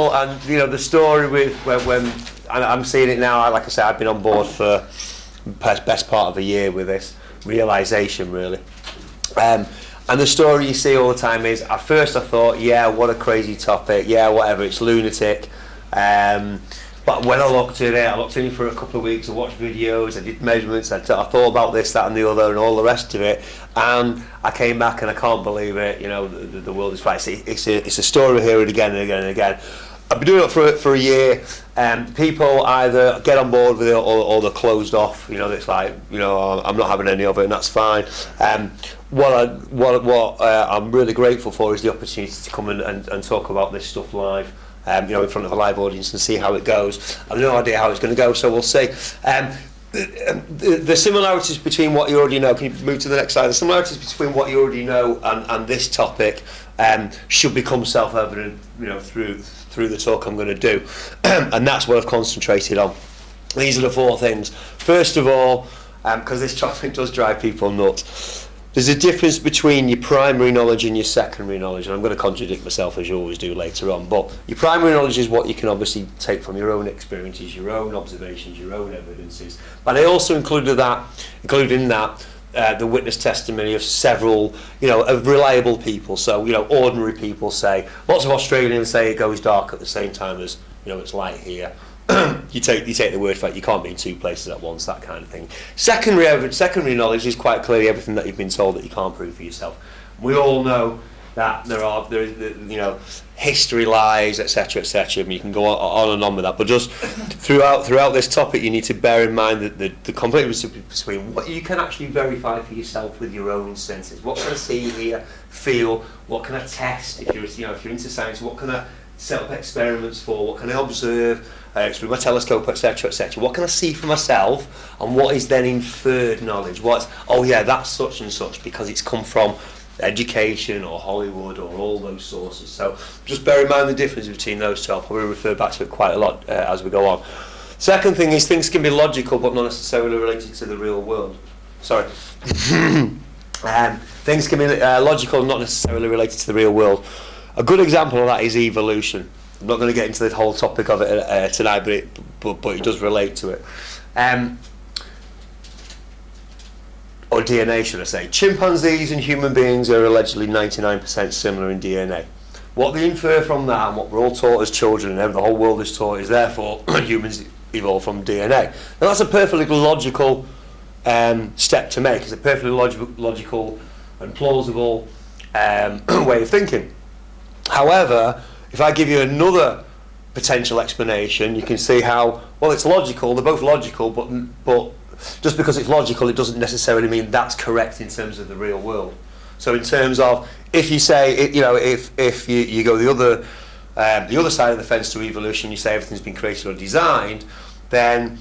And you know the story with when and I'm seeing it now. Like I said, I've been on board for best part of a year with this realisation, really. And the story you see all the time is, at first I thought, yeah, what a crazy topic, yeah, whatever, it's lunatic. But when I looked at it, I looked in it for a couple of weeks, I watched videos, I did measurements, I thought about this, that and the other and all the rest of it, and I came back and I can't believe it, you know, the world is right. It's a story we hear it again and again and again. I've been doing it for a year, and people either get on board with it or they're closed off. You know, it's like, you know, I'm not having any of it, and that's fine. What I'm really grateful for is the opportunity to come and talk about this stuff live. You know, in front of a live audience and see how it goes. I've no idea how it's going to go, so we'll see. The similarities between what you already know, can you move to the next slide? The similarities between what you already know and this topic should become self-evident, you know, through the talk I'm going to do. And that's what I've concentrated on. These are the four things. First of all, because this topic does drive people nuts, there's a difference between your primary knowledge and your secondary knowledge, and I'm going to contradict myself as you always do later on, but your primary knowledge is what you can obviously take from your own experiences, your own observations, your own evidences. But I also included in that the witness testimony of several, you know, of reliable people. So, you know, ordinary people say, lots of Australians say it goes dark at the same time as, you know, it's light here. you take the word for it. You can't be in two places at once, that kind of thing. Secondary knowledge is quite clearly everything that you've been told that you can't prove for yourself. We all know that there is, you know, history lies, etc., etc. You can go on and on with that, but just throughout this topic, you need to bear in mind that the complete difference between what you can actually verify for yourself with your own senses. What can I see, hear, feel? What can I test? If you're into science, what can I set up experiments for? What can I observe through my telescope, etc., etc.? What can I see for myself? And what is then inferred knowledge? Oh yeah, that's such and such because it's come from education or Hollywood or all those sources. So just bear in mind the difference between those two. I'll probably refer back to it quite a lot as we go on. Second thing is, things can be logical but not necessarily related to the real world. Sorry. Things can be logical, not necessarily related to the real world. A good example of that is evolution. I'm not going to get into the whole topic of it tonight, but it does relate to it. Or DNA, should I say. Chimpanzees and human beings are allegedly 99% similar in DNA. What they infer from that, and what we're all taught as children, and the whole world is taught, is therefore humans evolved from DNA. Now that's a perfectly logical step to make. It's a perfectly logical and plausible way of thinking. However, if I give you another potential explanation, you can see how, well, it's logical, they're both logical, but just because it's logical, it doesn't necessarily mean that's correct in terms of the real world. So in terms of, if you say, you know, if you go the other side of the fence to evolution, you say everything's been created or designed, then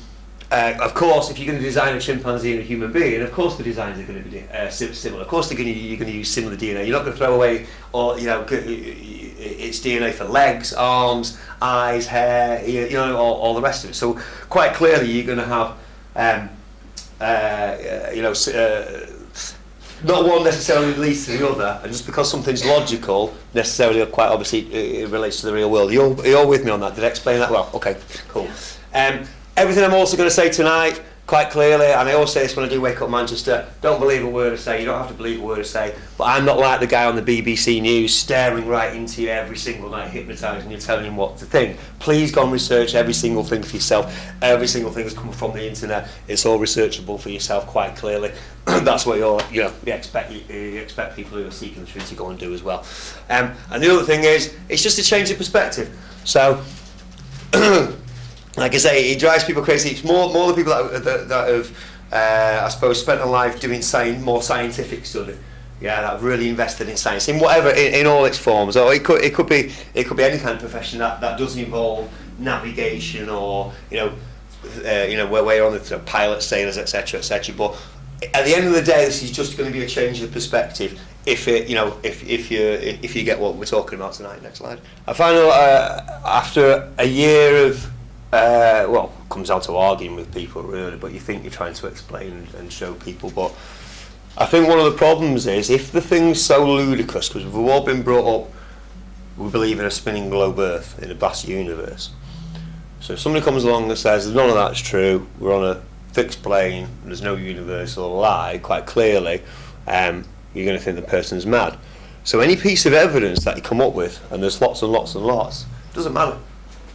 of course, if you're going to design a chimpanzee and a human being, of course the designs are going to be similar. Of course you're going to use similar DNA. You're not going to throw away, or, you know, it's DNA for legs, arms, eyes, hair, you know, all the rest of it. So quite clearly you're going to have you know, not one necessarily leads to the other, and just because something's logical, necessarily, quite obviously, it relates to the real world. You're with me on that? Did I explain that well? Okay, cool. Everything I'm also going to say tonight, quite clearly, and I always say this when I do Wake Up Manchester, don't believe a word I say. You don't have to believe a word I say, but I'm not like the guy on the BBC News staring right into you every single night, hypnotising you, telling you what to think. Please go and research every single thing for yourself. Every single thing that's come from the internet, it's all researchable for yourself quite clearly. That's what you expect people who are seeking the truth to go and do as well. And the other thing is, it's just a change of perspective. So like I say, it drives people crazy. It's more the people that have, I suppose, spent a life doing more scientific study. Yeah, that have really invested in science, in whatever, in all its forms. Or it could be any kind of profession that doesn't involve navigation, or where you're on the pilot, sailors, etc., etc. But at the end of the day, this is just going to be a change of perspective. If you get what we're talking about tonight. Next slide. I find after a year of comes down to arguing with people really, but you think you're trying to explain and show people. But I think one of the problems is, if the thing's so ludicrous, because we've all been brought up we believe in a spinning globe Earth in a vast universe. So if somebody comes along and says none of that's true, we're on a fixed plane, there's no universal lie, quite clearly, you're going to think the person's mad. So any piece of evidence that you come up with, and there's lots and lots and lots, doesn't matter,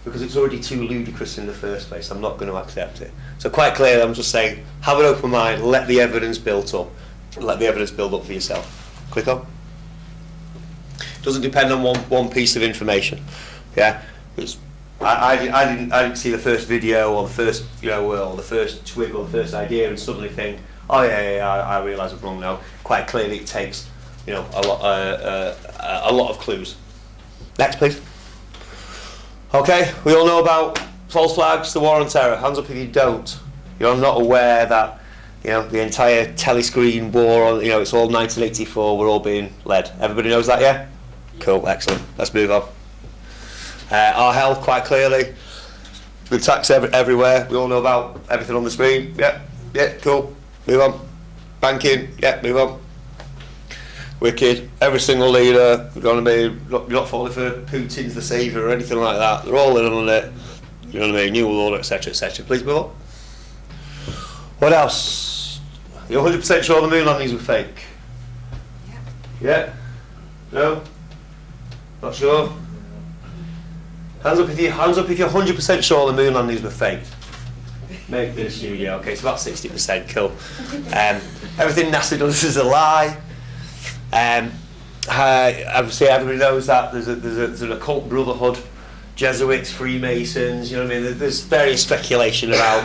because it's already too ludicrous in the first place. I'm not going to accept it. So quite clearly, I'm just saying, have an open mind, let the evidence build up. Let the evidence build up for yourself. Click on. Doesn't depend on one piece of information. Yeah, I didn't see the first video or the first or the first twig or the first idea and suddenly think, oh yeah, I realise I'm wrong now. Quite clearly, it takes a lot of clues. Next, please. Okay, we all know about false flags, the war on terror. Hands up if you don't. You're not aware that the entire telescreen war on it's all 1984. We're all being led. Everybody knows that, yeah? Cool, excellent. Let's move on. Our health, quite clearly. The attacks everywhere. We all know about everything on the screen. Yeah, cool. Move on. Banking. Yeah, move on. Wicked. Every single leader. We're going to be you're not falling for Putin's the saviour or anything like that. They're all in on it. You know what I mean? New World Order, etc., etc. Please move on. What else? You're 100% sure the moon landings were fake? Yeah. No? Not sure? Hands up if you're 100% sure the moon landings were fake. Make this studio. Okay, it's about 60%. Cool. Everything NASA does is a lie. Obviously, everybody knows that there's an occult brotherhood, Jesuits, Freemasons. You know what I mean? There's various speculation about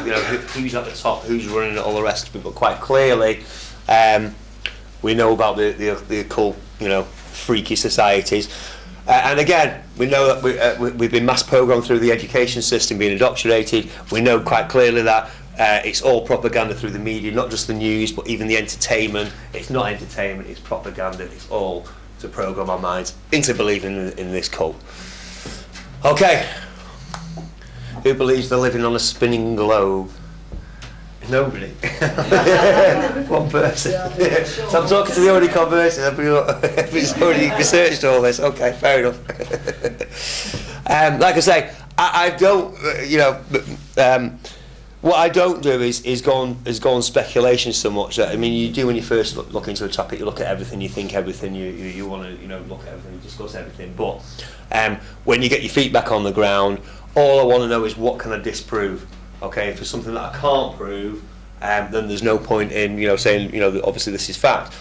who's at the top, who's running it, all the rest of it. But quite clearly, we know about the occult, freaky societies. And again, we know that we've been mass programmed through the education system, being indoctrinated. We know quite clearly that it's all propaganda through the media, not just the news, but even the entertainment. It's not entertainment, it's propaganda. It's all to program our minds into believing in this cult. Okay. Who believes they're living on a spinning globe? Nobody. One person. So I'm talking to the already converted. Everybody's already researched all this. Okay, fair enough. Like I say, I don't. What I don't do is go on speculation so much. That, I mean, you do when you first look into a topic. You look at everything. You think everything. You want to look at everything. You discuss everything. But when you get your feet back on the ground, all I want to know is what can I disprove. Okay, if there's something that I can't prove, then there's no point in saying that obviously this is fact.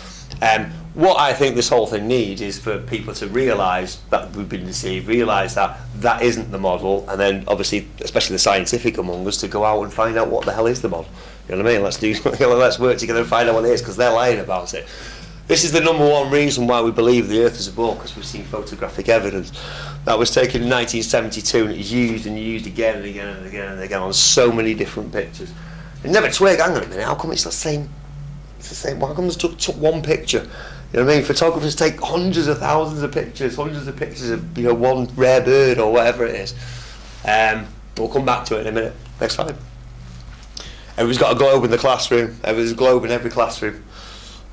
What I think this whole thing needs is for people to realise that we've been deceived, realise that that isn't the model, and then obviously, especially the scientific among us, to go out and find out what the hell is the model. You know what I mean? Let's work together and find out what it is, because they're lying about it. This is the number one reason why we believe the Earth is a ball, because we've seen photographic evidence. That was taken in 1972 and it was used and used again and again and again and again on so many different pictures. And never twig, hang on a minute, how come it's the same? It's the same. Why come they took one picture? You know what I mean? Photographers take hundreds of thousands of pictures of one rare bird or whatever it is. We'll come back to it in a minute. Next slide. Everybody's got a globe in the classroom. Everybody's a globe in every classroom.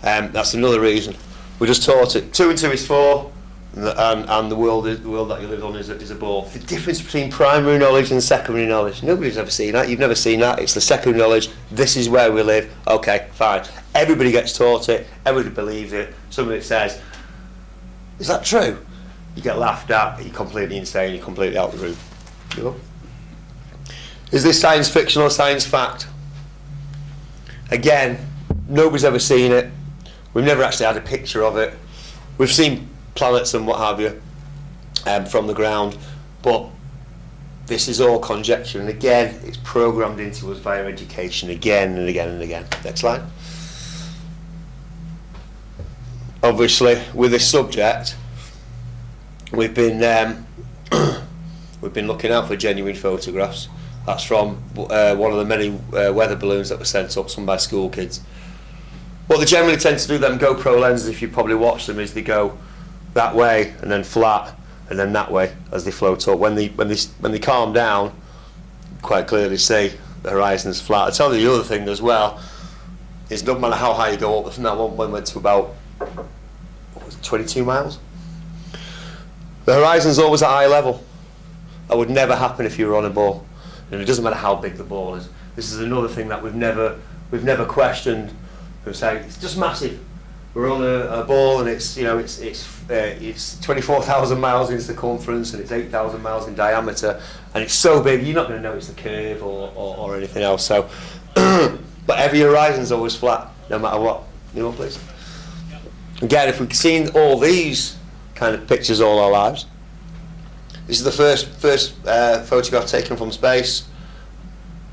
That's another reason. We just taught it. 2 and 2 is 4, and the world that you live on is a ball. The difference between primary knowledge and secondary knowledge. Nobody's ever seen that. You've never seen that. It's the secondary knowledge. This is where we live. Okay, fine. Everybody gets taught it. Everybody believes it. Somebody says, "Is that true?" You get laughed at. You're completely insane. You're completely out of the room. You know? Is this science fiction or science fact? Again, nobody's ever seen it. We've never actually had a picture of it. We've seen planets and what have you from the ground, but this is all conjecture, and again it's programmed into us via education again and again and again. Next slide. Obviously with this subject we've been looking out for genuine photographs. That's from one of the many weather balloons that were sent up, some by school kids. What they generally tend to do, them GoPro lenses, if you probably watch them, is they go that way and then flat and then that way as they float up. When they calm down, you quite clearly see the horizon's flat. I tell you the other thing as well is no matter how high you go up, I think that one went to about 22 miles. The horizon's always at eye level. That would never happen if you were on a ball. And it doesn't matter how big the ball is. This is another thing that we've never questioned. We're saying it's just massive. We're on a ball and it's 24,000 miles in circumference and it's 8,000 miles in diameter, and it's so big you're not going to notice the curve or anything else. So, but every horizon's always flat, no matter what. You know, please. Again, if we've seen all these kind of pictures all our lives, this is the first photograph taken from space,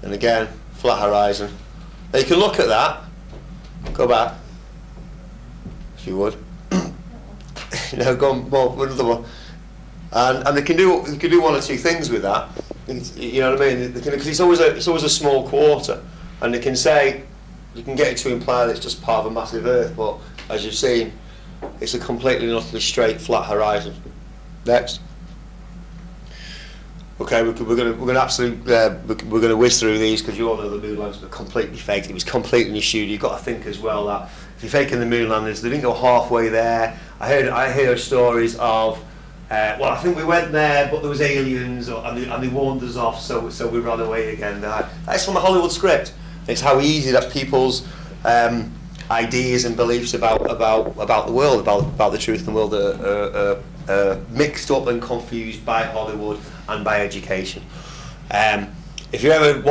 and again, flat horizon. Now you can look at that. Go back, if you would. Go more another one, and they can do one or two things with that. You know what I mean? Because it's always a small quarter, and they can say, you can get it to imply that it's just part of a massive Earth, but as you've seen, it's a completely and utterly straight, flat horizon. Next. Okay, we're going to whiz through these because you all know the moon landers were completely faked. It was completely issued. You've got to think as well that if you're faking the moon landers, they didn't go halfway there. I hear stories of, I think we went there, but there was aliens, and they warned us off, so we ran away again. That's from a Hollywood script. It's how easy that people's ideas and beliefs about the world, about the truth in the world are mixed up and confused by Hollywood and by education. If you ever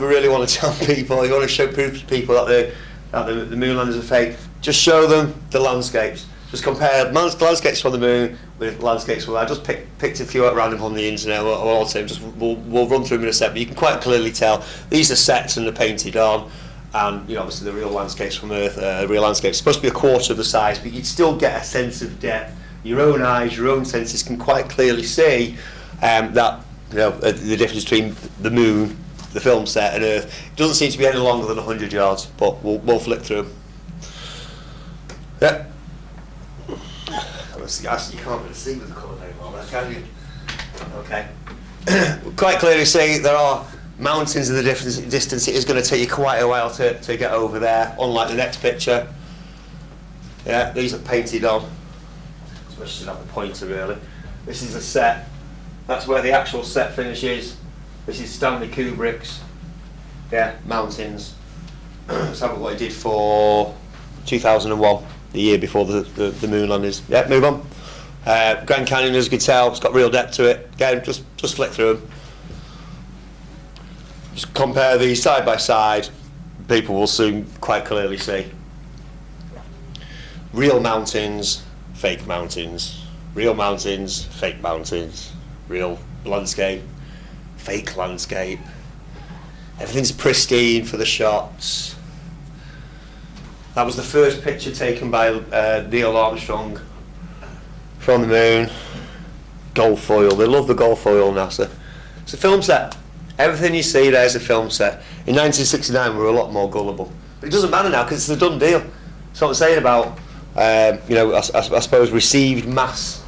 really want to tell people, you want to show proof to people that the moon landers are fake, just show them the landscapes. Just compare landscapes from the moon with landscapes from. I just picked a few at random on the internet. We'll run through them in a sec, but you can quite clearly tell these are sets and they're painted on. And obviously the real landscapes from Earth, real landscapes, supposed to be a quarter of the size, but you'd still get a sense of depth. Your own eyes, your own senses can quite clearly see that the difference between the moon, the film set, and Earth. It doesn't seem to be any longer than 100 yards, but we'll flick through them. Yeah. You can't really see with the colour very well, can you? Okay. Quite clearly see there are mountains in the distance. It is going to take you quite a while to get over there, unlike the next picture. Yeah, these are painted on. Especially at the pointer, really. This is a set. That's where the actual set finishes. This is Stanley Kubrick's. Yeah, mountains. Let's have a look what he did for 2001, the year before the moon landings. Yeah, move on. Grand Canyon, as you can tell, it's got real depth to it. Again, just flick through them. Just compare these side by side. People will soon quite clearly see. Real mountains, fake mountains. Real mountains, fake mountains. Real landscape, fake landscape. Everything's pristine for the shots. That was the first picture taken by Neil Armstrong from the moon. Gold foil. They love the gold foil, NASA. It's a film set. Everything you see there is a film set. In 1969 we were a lot more gullible. But it doesn't matter now because it's a done deal. That's what I'm saying about I suppose received mass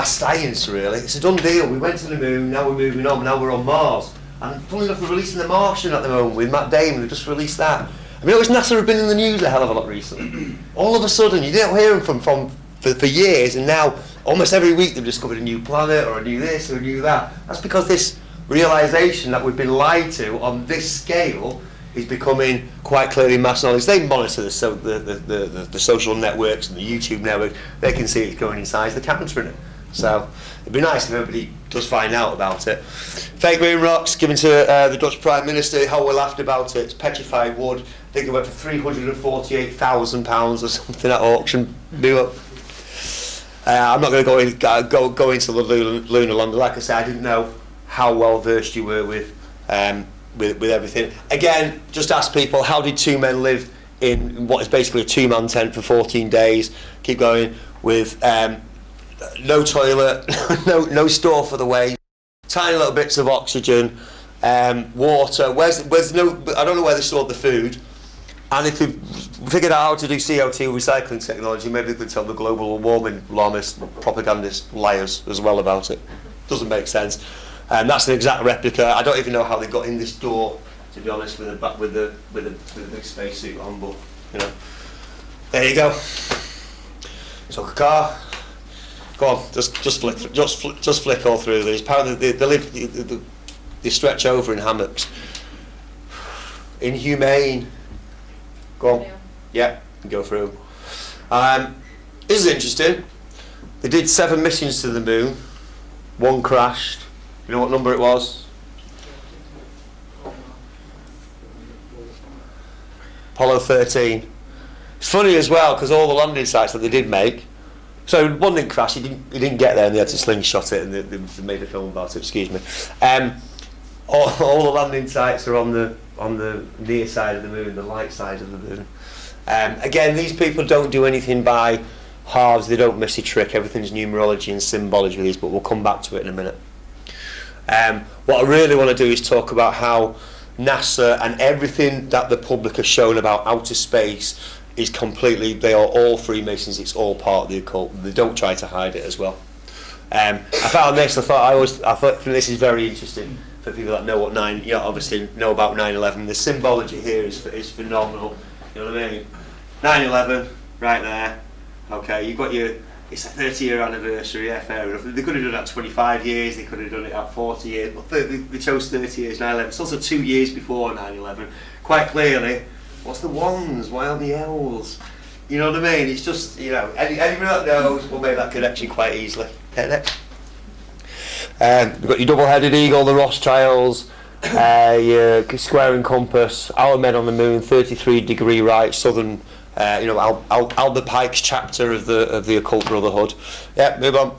science, really. It's a done deal. We went to the moon, now we're moving on, now we're on Mars. And funny enough, we're releasing The Martian at the moment with Matt Damon. We've just released that. I mean, NASA have been in the news a hell of a lot recently. All of a sudden, you don't hear them for years, and now almost every week they've discovered a new planet or a new this or a new that. That's because this realisation that we've been lied to on this scale is becoming quite clearly mass knowledge. They monitor the social networks and the YouTube network. They can see it's going inside the counter in it. So it'd be nice if everybody does find out about it. Fake moon rocks given to the Dutch Prime Minister. How we laughed about it. It's petrified wood. I think it went for £348,000 or something at auction. I'm not going to go into the lunar lander. Like I said, I didn't know how well versed you were with everything. Again, just ask people, how did two men live in what is basically a two-man tent for 14 days? Keep going with no toilet, no store for the waste, tiny little bits of oxygen, water. Where's no? I don't know where they stored the food. And if we figured out how to do CO2 recycling technology, maybe we could tell the global warming alarmist propagandist liars as well about it. Doesn't make sense. That's an exact replica. I don't even know how they got in this door, to be honest, with the big spacesuit on. But there you go. Took a car, Go on, just flick all through these. Apparently they stretch over in hammocks. Inhumane. Go on. Yeah, go through. This is interesting. They did 7 missions to the moon. 1 crashed. You know what number it was? Apollo 13. It's funny as well because all the landing sites that they did make. So one didn't crash. He didn't get there, and they had to slingshot it, and they made a film about it. Excuse me. All the landing sites are on the near side of the moon, the light side of the moon. Again, these people don't do anything by halves. They don't miss a trick. Everything's numerology and symbology with these, but we'll come back to it in a minute. What I really want to do is talk about how NASA and everything that the public has shown about outer space is completely, they are all Freemasons. It's all part of the occult. They don't try to hide it as well. I found this. I thought this is very interesting for people that know what obviously know about 9/11. The symbology here is phenomenal. You know what I mean? 9/11, right there. Okay, you've got it's a 30-year anniversary. Yeah, fair enough. They could have done it at 25 years. They could have done it at 40 years. But they chose 30 years. 9/11. It's also 2 years before 9/11. Quite clearly. What's the ones? Why are the L's? You know what I mean? It's just, anybody that knows will make that connection quite easily. Next. You've got your double-headed eagle, the Rothschilds, your square and compass, our men on the moon, 33-degree right, southern, Albert Pike's chapter of the Occult Brotherhood. Yeah, move on.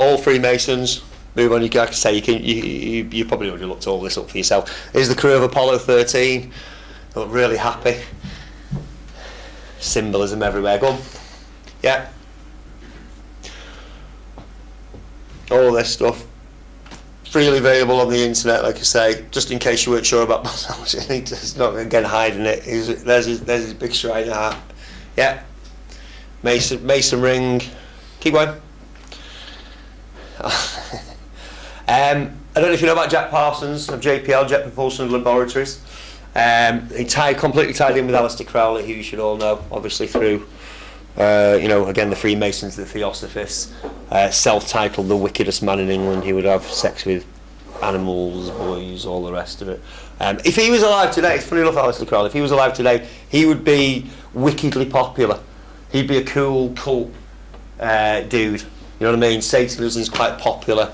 All Freemasons. Move on. You can say you probably already looked all this up for yourself. Here's the crew of Apollo 13. They look really happy. Symbolism everywhere. Go on. Yeah. All this stuff freely available on the internet, like I say, just in case you weren't sure about myself. It's not again hiding it. There's his big Shriner hat. Yeah. Mason ring. Keep going. I don't know if you know about Jack Parsons of JPL, Jet Propulsion Laboratories. He completely tied in with Aleister Crowley, who you should all know, obviously through, again the Freemasons, the Theosophists, self-titled the wickedest man in England. He would have sex with animals, boys, all the rest of it. If he was alive today, it's funny enough, Aleister Crowley, if he was alive today, he would be wickedly popular. He'd be a cool cult dude. You know what I mean? Satanism's quite popular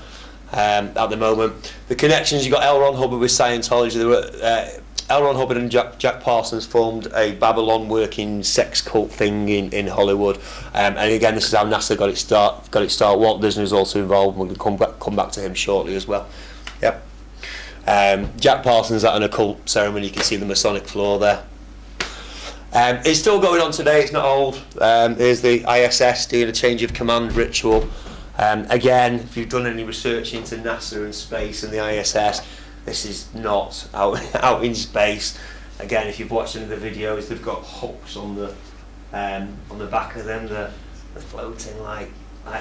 at the moment. The connections, you got L. Ron Hubbard with Scientology. There were L. Ron Hubbard and Jack Parsons formed a Babylon working sex cult thing in Hollywood, and again this is how NASA got its start. Walt Disney was also involved. We'll come back to him shortly as well. Yep. Jack Parsons at an occult ceremony. You can see the Masonic floor there. It's still going on today. It's not old. Here's the ISS doing a change of command ritual. Again, if you've done any research into NASA and space and the ISS, this is not out in space. Again, if you've watched any of the videos, they've got hooks on the back of them. They're floating like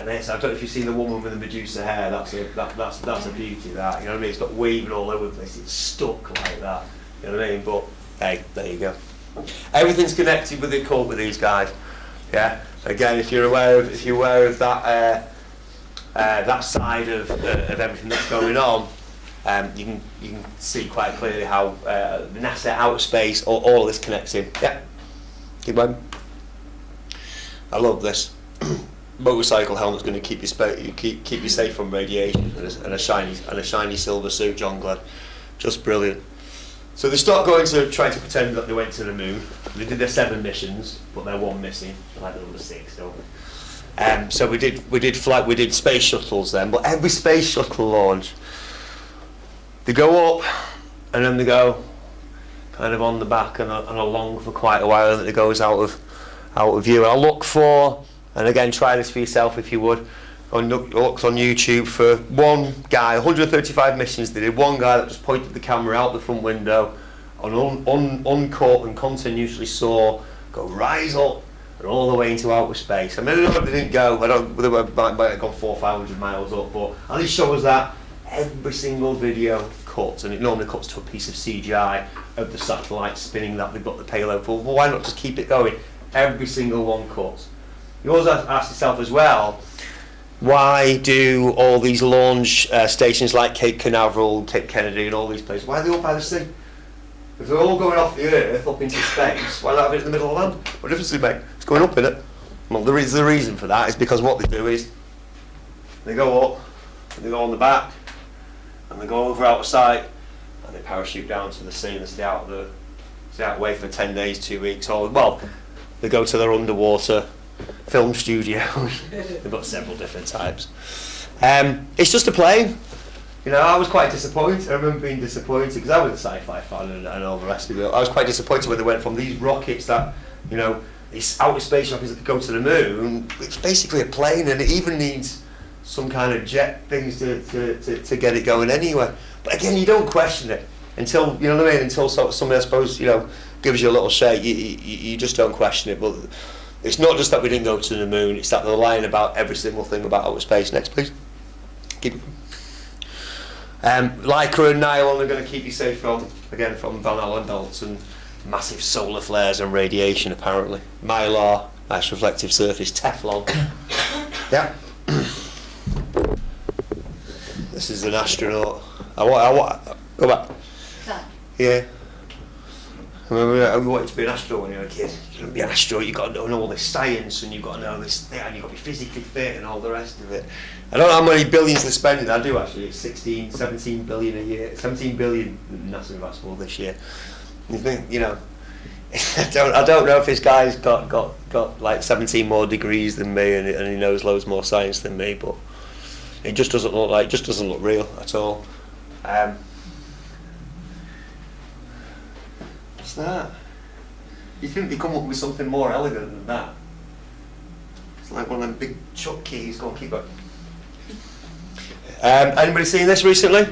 this. I don't know if you've seen the woman with the Medusa hair. That's a beauty. That, you know what I mean? It's got waving all over the place. It's stuck like that. You know what I mean? But hey, there you go. Everything's connected with the occult with these guys. Yeah. Again, if you're aware of that that side of everything that's going on. You can see quite clearly how NASA, outer space, all of this connects in. Yeah, keep going. I love this. Motorcycle helmet's going to keep you safe from radiation, and a shiny silver suit, John Glenn, just brilliant. So they start going to trying to pretend that they went to the moon. They did their 7 missions, but they're 1 missing, like the number 6, don't we? So we did space shuttles then, but every space shuttle launch, they go up and then they go kind of on the back and along for quite a while, and then it goes out of view. And I look for, and again try this for yourself if you would, look on YouTube for one guy, 135 missions they did, one guy that just pointed the camera out the front window and uncut and continuously saw go rise up and all the way into outer space. I mean, I don't know if they didn't go, they might have gone 400 or 500 miles up, but at least show us that. Every single video cuts, and it normally cuts to a piece of CGI of the satellite spinning that they've got the payload for. Well, why not just keep it going? Every single one cuts. You always have to ask yourself as well, Why do all these launch stations like Cape Canaveral, Cape Kennedy and all these places, why are they all by the sea? If they're all going off the Earth up into space, why not have it in the middle of the land? What difference does it make? It's going up in it. Well, the reason for that is because what they do is they go up, and they go on the back, and they go over out of sight, and they parachute down to the sea and stay out away for 10 days, 2 weeks, or, well, they go to their underwater film studio. They've got several different types. It's just a plane. You know, I was quite disappointed. I remember being disappointed because I was a sci-fi fan and all the rest of it. I was quite disappointed when they went from these rockets that, you know, these outer space rockets that go to the moon. It's basically a plane, and it even needs some kind of jet things to get it going anyway. But again, you don't question it until, you know what I mean, until somebody, I suppose, you know, gives you a little shake. You just don't question it. But it's not just that we didn't go to the moon, it's that they're lying about every single thing about outer space. Next, please. Keep. Lycra and nylon are going to keep you safe from Van Allen belts and massive solar flares and radiation, apparently. Mylar, nice reflective surface. Teflon. Yeah. This is an astronaut. I want. Go back. Yeah. I remember we wanted to be an astronaut when you were a kid. You want to be an astronaut, you've got to know all this science, and you've got to know this thing, and you've got to be physically fit and all the rest of it. I don't know how many billions they're spending. I do actually. It's 17 billion a year. 17 billion NASA invests all this year. You think, you know, I don't know if this guy's got like 17 more degrees than me, and he knows loads more science than me, but it just doesn't look real at all. What's that? You think they come up with something more elegant than that? It's like one of them big chuck keys. Go on, keep going. Anybody seen this recently?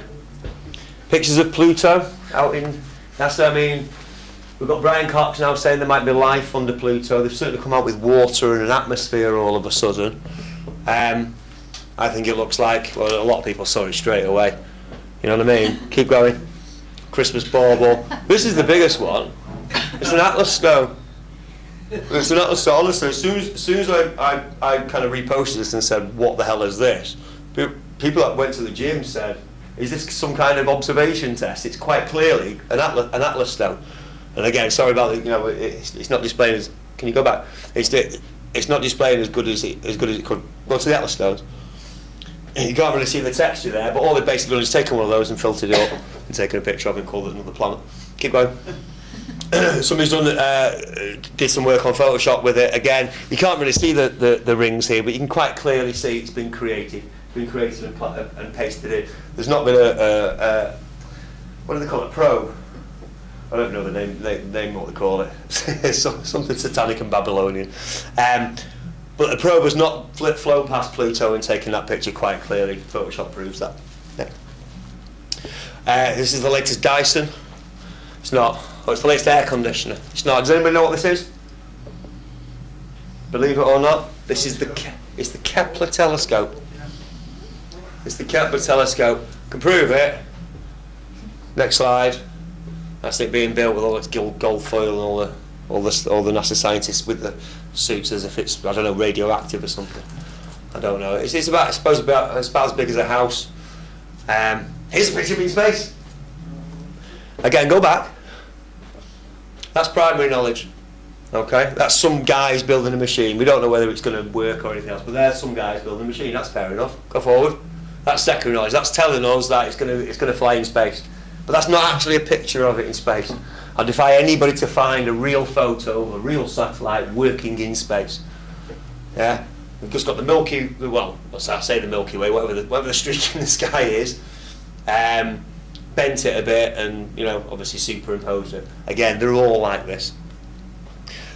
Pictures of Pluto out in NASA. I mean, we've got Brian Cox now saying there might be life under Pluto. They've certainly come out with water and an atmosphere all of a sudden. I think it looks like, well, a lot of people saw it straight away. You know what I mean? Keep going. Christmas bauble. This is the biggest one. It's an Atlas stone. It's an Atlas stone. Honestly, as soon as I kind of reposted this and said, what the hell is this? People that went to the gym said, is this some kind of observation test? It's quite clearly an Atlas stone. And again, sorry about it, you know, it's not displaying as, can you go back? It's not displaying as good as it could. Go to the Atlas stones. You can't really see the texture there, but all they've basically done is taken one of those and filtered it up and taken a picture of it and called it another planet. Keep going. Somebody's did some work on Photoshop with it. Again, you can't really see the rings here, but you can quite clearly see it's been created and pasted in. There's not been a what do they call it? Probe. I don't know the name what they call it. Something satanic and Babylonian. But the probe has not flown past Pluto and taken that picture quite clearly. Photoshop proves that. Yeah. This is the latest Dyson. It's not. Oh, it's the latest air conditioner. It's not. Does anybody know what this is? Believe it or not, this is it's the Kepler telescope. It's the Kepler telescope. Can prove it. Next slide. That's it being built with all its gold foil and all the NASA scientists with the suits as if it's, I don't know, radioactive or something. I don't know. It's about, I suppose, about as big as a house. Here's a picture of it in space. Again, go back. That's primary knowledge. Okay, that's some guys building a machine. We don't know whether it's going to work or anything else, but there's some guys building a machine. That's fair enough. Go forward. That's secondary knowledge. That's telling us that it's going to fly in space. But that's not actually a picture of it in space. I defy anybody to find a real photo of a real satellite working in space. Yeah, we've just got the Milky. Well, I say the Milky Way, whatever the streak in the sky is. Bent it a bit, and obviously superimposed it. Again, they're all like this.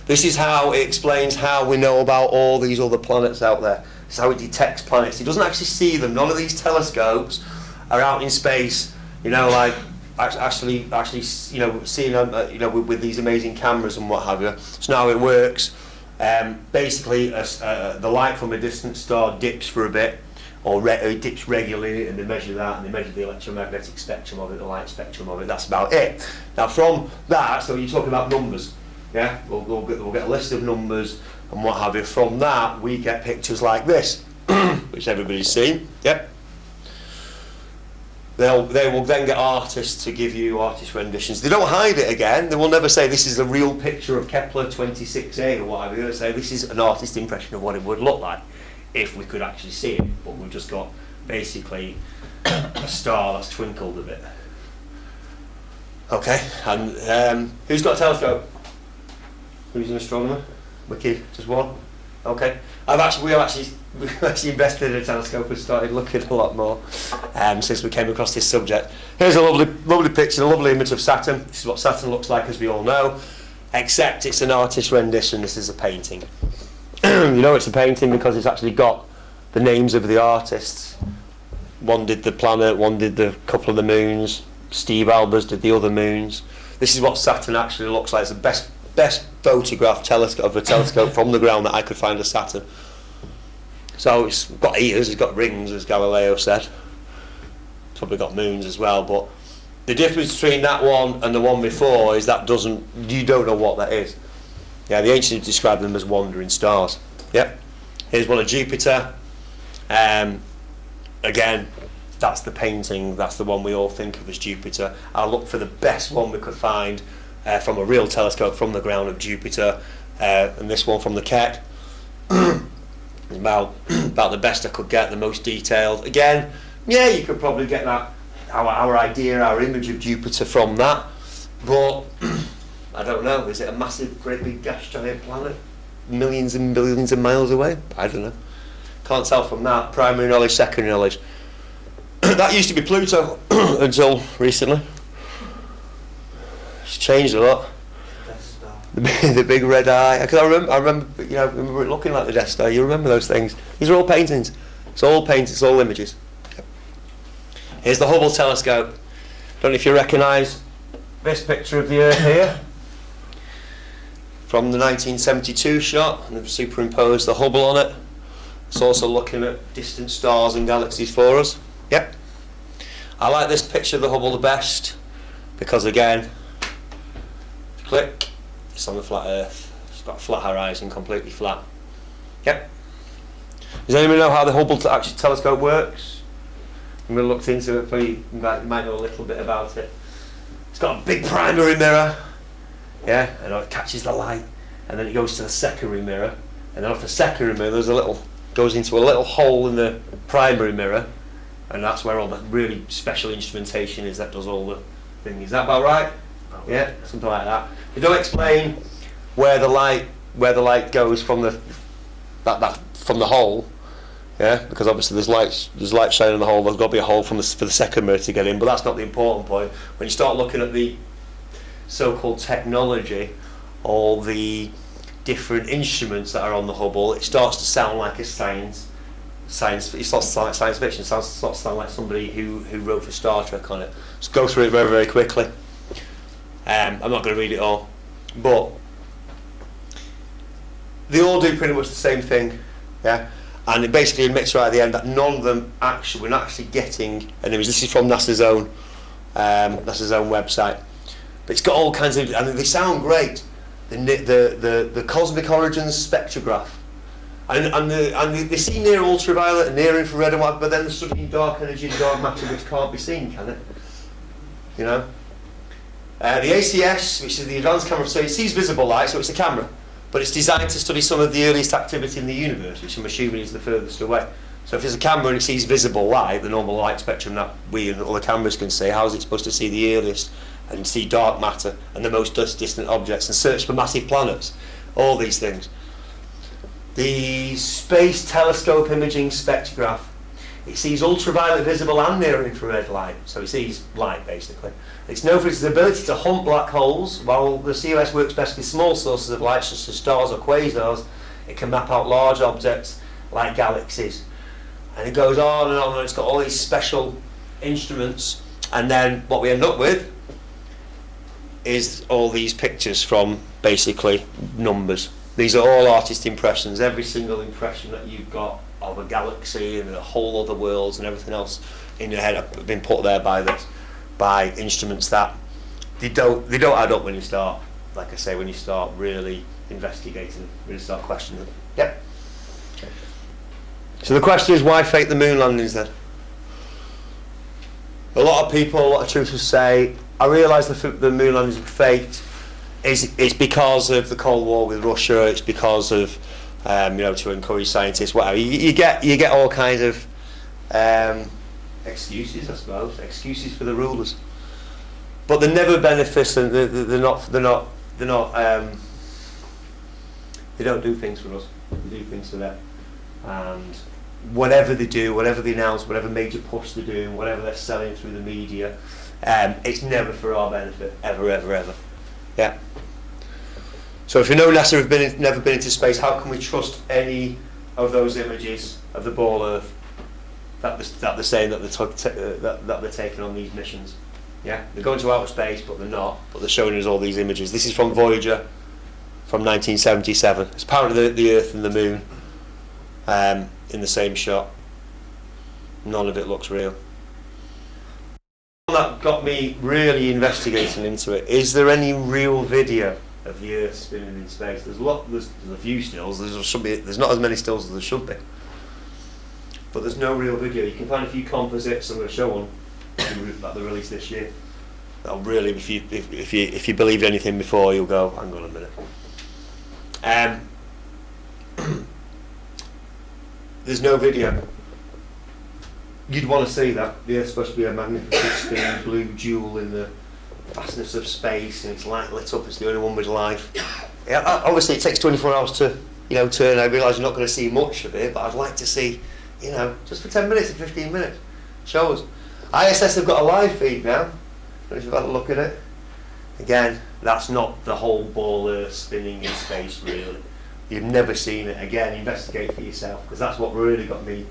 This is how it explains how we know about all these other planets out there. It's how it detects planets. It doesn't actually see them. None of these telescopes are out in space. Like actually seeing them. With these amazing cameras and what have you. So now it works. Basically, the light from a distant star dips for a bit, or it dips regularly, and they measure that, and they measure the electromagnetic spectrum of it, the light spectrum of it. That's about it. Now, from that, so you're talking about numbers. Yeah, we'll get a list of numbers and what have you. From that, we get pictures like this. which everybody's seen. Yep. They will then get artists to give you artist renditions. They don't hide it again. They will never say this is a real picture of Kepler 26a or whatever. They'll say this is an artist impression of what it would look like if we could actually see it. But we've just got basically a star that's twinkled a bit. Okay, and who's got a telescope? Who's an astronomer? Wicked, just one. Okay, we've actually invested in a telescope and started looking a lot more since we came across this subject. Here's a lovely picture, a lovely image of Saturn. This is what Saturn looks like, as we all know, except it's an artist rendition. This is a painting. You know it's a painting because it's actually got the names of the artists. One did the planet, one did the couple of the moons. Steve Albers did the other moons. This is what Saturn actually looks like. It's the best photographed of a telescope from the ground that I could find of Saturn. So it's got ears, it's got rings, as Galileo said. It's probably got moons as well, but the difference between that one and the one before is you don't know what that is. Yeah, the ancients described them as wandering stars. Yep. Here's one of Jupiter. Again, that's the painting, that's the one we all think of as Jupiter. I'll look for the best one we could find from a real telescope from the ground of Jupiter, and this one from the Keck. about the best I could get, the most detailed. Again, yeah, you could probably get that our idea, our image of Jupiter from that, but I don't know. Is it a massive, great big gas giant planet, millions and billions of miles away? I don't know. Can't tell from that. Primary knowledge, secondary knowledge. That used to be Pluto until recently. It's changed a lot. The big red eye. Because I remember, remember it looking like the Death Star. You remember those things? These are all paintings. It's all paintings. It's all images. Here's the Hubble telescope. Don't know if you recognise this picture of the Earth here from the 1972 shot, and they've superimposed the Hubble on it. It's also looking at distant stars and galaxies for us. Yep. I like this picture of the Hubble the best because, again, click, it's on the flat Earth. It's got a flat horizon, completely flat. Yep. Does anyone know how the Hubble telescope works? We looked into it, but you might know a little bit about it. It's got a big primary mirror, yeah, and it catches the light, and then it goes to the secondary mirror, and then off the secondary mirror goes into a little hole in the primary mirror, and that's where all the really special instrumentation is that does all the thing. Is that about right? Yeah, something like that. They don't explain where the light goes from the hole. Yeah, because obviously there's light shining in the hole. There's got to be a hole for the second mirror to get in, but that's not the important point. When you start looking at the so-called technology, all the different instruments that are on the Hubble, it starts to sound like a science. It starts to sound like science fiction. It starts to sound like somebody who wrote for Star Trek on it. Just go through it very, very quickly. I'm not going to read it all, but they all do pretty much the same thing. Yeah. And it basically admits right at the end that none of them we're not actually getting an image. This is from NASA's own website. But it's got all kinds of, and they sound great. The Cosmic Origins spectrograph, and they see near ultraviolet and near infrared and what, but then they're studying dark energy and dark matter, which can't be seen, can it? You know. The ACS, which is the advanced camera, so it sees visible light, so it's a camera. But it's designed to study some of the earliest activity in the universe, which I'm assuming is the furthest away. So if there's a camera and it sees visible light, the normal light spectrum that we and other cameras can see, how is it supposed to see the earliest and see dark matter and the most distant objects and search for massive planets? All these things. The Space Telescope Imaging Spectrograph, it sees ultraviolet visible and near infrared light, so it sees light basically. It's known for its ability to hunt black holes. While the COS works best with small sources of light such as stars or quasars, it can map out large objects like galaxies. And it goes on and on, and it's got all these special instruments, and then what we end up with is all these pictures from basically numbers. These are all artist impressions. Every single impression that you've got of a galaxy and a whole other worlds and everything else in your head have been put there by instruments that they don't add up when you start, like I say, when you start really investigating, really start questioning them. Yep. So the question is, why fake the moon landings then? A lot of people, a lot of truthers say, I realise the moon landings were faked. It's because of the Cold War with Russia. It's because of to encourage scientists. Whatever. You get all kinds of excuses, I suppose. Excuses for the rulers, but they're never beneficent. They're not. They don't do things for us. They do things for them. And whatever they do, whatever they announce, whatever major push they're doing, whatever they're selling through the media, it's never for our benefit, ever, ever, ever. Yeah. So if we know NASA have never been into space, how can we trust any of those images of the ball Earth that they're saying that they're taking on these missions? Yeah, they're going to outer space, but they're not. But they're showing us all these images. This is from Voyager, from 1977. It's apparently the Earth and the Moon in the same shot. None of it looks real. That got me really investigating into it. Is there any real video of the Earth spinning in space? There's a few stills. There's not as many stills as there should be. But there's no real video. You can find a few composites. I'm going to show one that they released this year. That'll really, if you believed anything before, you'll go, hang on a minute. There's no video. You'd want to see that. The Earth's supposed to be a magnificent spinning blue jewel in the vastness of space, and it's light lit up. It's the only one with life. Yeah, obviously, it takes 24 hours to turn. I realise you're not going to see much of it, but I'd like to see, just for 10 minutes or 15 minutes. Show us. ISS have got a live feed now. I don't know if you've had a look at it. Again, that's not the whole ball Earth spinning in space, really. You've never seen it. Again, investigate for yourself, because that's what really got me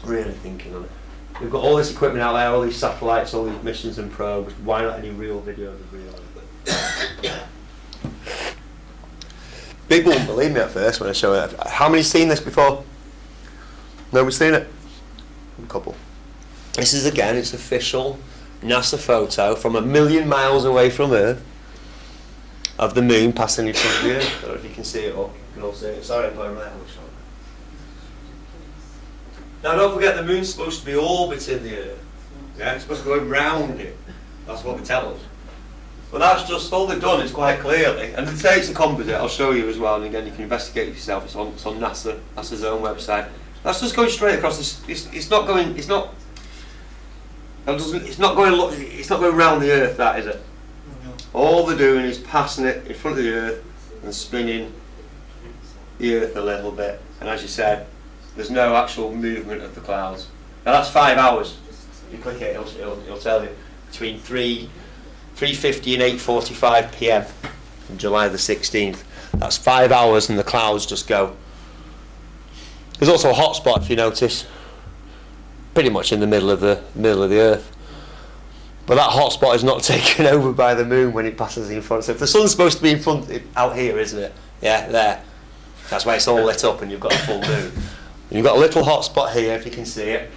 really thinking on it. We've got all this equipment out there, all these satellites, all these missions and probes. Why not any real videos of real? People wouldn't believe me at first when I show it. How many seen this before? Nobody's seen it? A couple. This is, again, it's official NASA photo from 1 million miles away from Earth of the moon passing in front of the Earth. I don't know if you can see it, or you can all see it. Sorry, I'm going right. Now, don't forget, the moon's supposed to be orbiting the Earth. Yeah, it's supposed to go around it. That's what they tell us. But that's just all they've done is quite clearly, and they say it's a composite. I'll show you as well, and again, you can investigate it yourself. It's on NASA's own website. That's just going straight across. It's not going around the Earth. That is it. All they're doing is passing it in front of the Earth and spinning the Earth a little bit. And as you said, there's no actual movement of the clouds. Now that's 5 hours. If you click it, it'll tell you between 3:50 and 8:45 p.m. on July the 16th. That's 5 hours, and the clouds just go. There's also a hot spot, if you notice, pretty much in the middle of the Earth. But that hot spot is not taken over by the moon when it passes in front. So if the sun's supposed to be in front, out here, isn't it? Yeah, there. That's why it's all lit up, and you've got a full moon. And you've got a little hot spot here, if you can see it.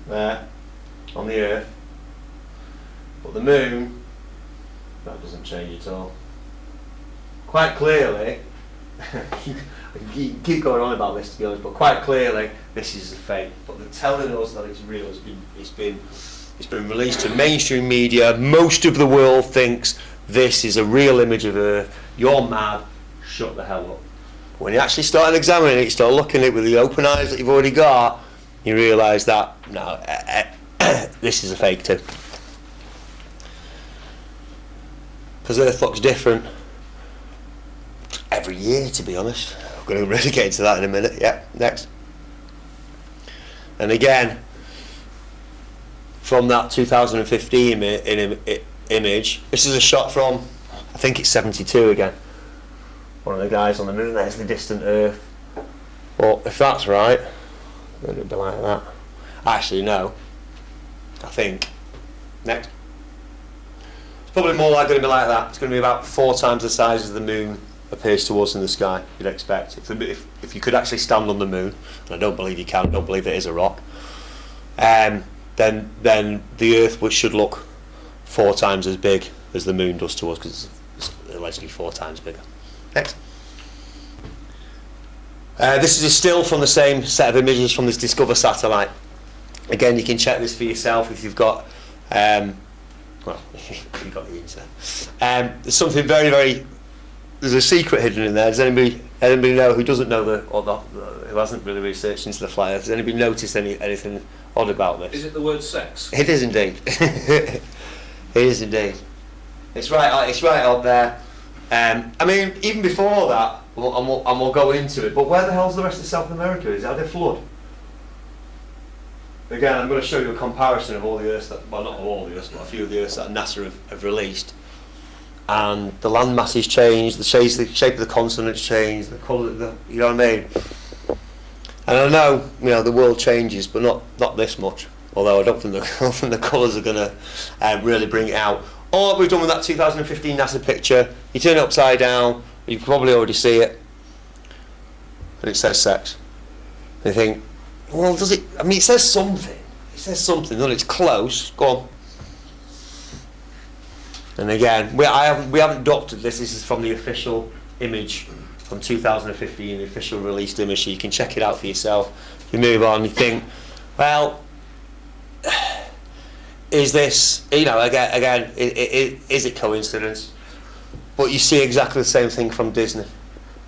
There, on the Earth. But the moon, that doesn't change at all. Quite clearly, I keep going on about this, to be honest, but quite clearly this is a fake. But they're telling us that it's real. It's been released to mainstream media. Most of the world thinks this is a real image of Earth. You're mad. Shut the hell up. When you actually start examining it, you start looking at it with the open eyes that you've already got, you realise that no, this is a fake too. Because Earth looks different every year, to be honest. I'm going to really get into that in a minute. Yeah, next. And again, from that 2015 image, this is a shot from, I think it's 72 again. One of the guys on the moon, there's the distant Earth. Well, if that's right, then it'd be like that. Actually, no. I think. Next. It's probably more likely going to be like that. It's going to be about 4 times the size as the moon appears to us in the sky, you'd expect. If you could actually stand on the moon, and I don't believe you can, don't believe it is a rock, then the Earth should look 4 times as big as the moon does to us, because it's allegedly 4 times bigger. Next. This is a still from the same set of images from this Discover satellite. Again, you can check this for yourself if you've got, well, if you've got the internet. There's something very, very. There's a secret hidden in there. Does anybody know who doesn't know who hasn't really researched into the flyer? Has anybody noticed anything odd about this? Is it the word sex? It is indeed. It is indeed. It's right. It's right up there. I mean, even before that, and we'll go into it. But where the hell's the rest of South America? Is it had a flood? Again, I'm going to show you a comparison of all the Earths that, well, not all the Earths, but a few of the Earths that NASA have released. And the land masses changed, the shape of the continents changed, the colour, you know what I mean? And I know, the world changes, but not this much. Although I don't think the colours are going to really bring it out. All that we've done with that 2015 NASA picture, you turn it upside down, you can probably already see it, and it says sex. And you think, well, does it? I mean, it says something. It says something, doesn't it? It's close. Go on. And again, we haven't doctored this. This is from the official image from 2015, the official released image. So you can check it out for yourself. You move on. You think, well, is this? Again, is it coincidence? But you see exactly the same thing from Disney.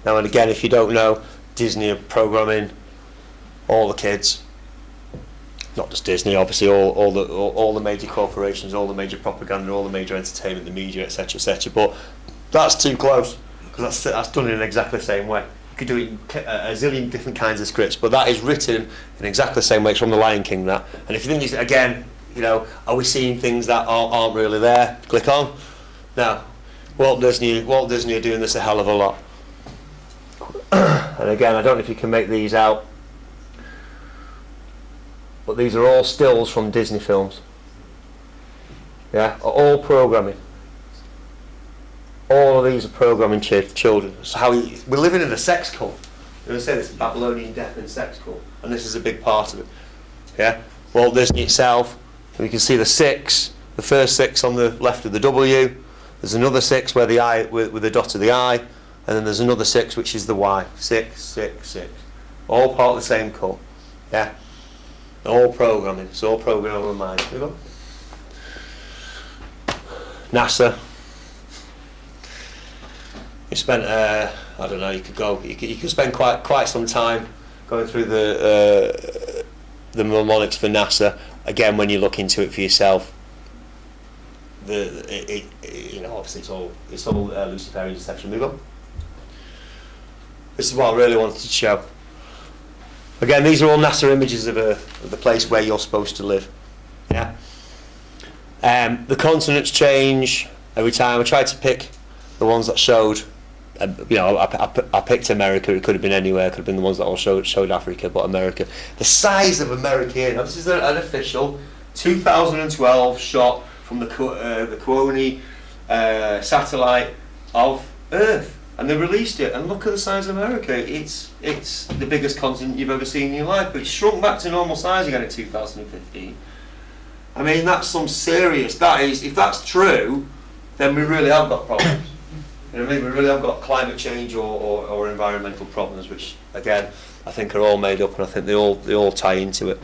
Now and again, if you don't know, Disney are programming all the kids, not just Disney, obviously all the major corporations, all the major propaganda, all the major entertainment, the media, etc., etc. But that's too close, because that's done in exactly the same way. You could do it in a zillion different kinds of scripts, but that is written in exactly the same way. It's from The Lion King, that. And if you think, again, are we seeing things that aren't really there? Click on. No. Walt Disney are doing this a hell of a lot. And again, I don't know if you can make these out, but these are all stills from Disney films. Yeah, all programming. All of these are programming children. So we're living in a sex cult. I'm going to say this Babylonian death and sex cult, and this is a big part of it. Yeah, Walt Disney itself. You can see the first 6 on the left of the W. There's another 6 where the I with the dot of the I, and then there's another 6 which is the Y. 6, 6, 6. All part of the same cult. Yeah. All programming. It's all programming on the mind. Here we go. NASA. You spent I don't know. You could spend quite some time going through the mnemonics for NASA. Again, when you look into it for yourself, obviously it's all Luciferian deception. Move on. This is what I really wanted to show. Again, these are all NASA images of the place where you're supposed to live. Yeah. The continents change every time. I tried to pick the ones that showed. I picked America. It could have been anywhere. It could have been the ones that all showed Africa, but America. The size of America here. Now, this is an official 2012 shot from the Kuoni satellite of Earth. And they released it, and look at the size of America. It's the biggest continent you've ever seen in your life, but it's shrunk back to normal size again in 2015. I mean, that's some serious. That is, if that's true, then we really have got problems. You know what I mean? We really have got climate change or environmental problems, which again I think are all made up, and I think they all tie into it.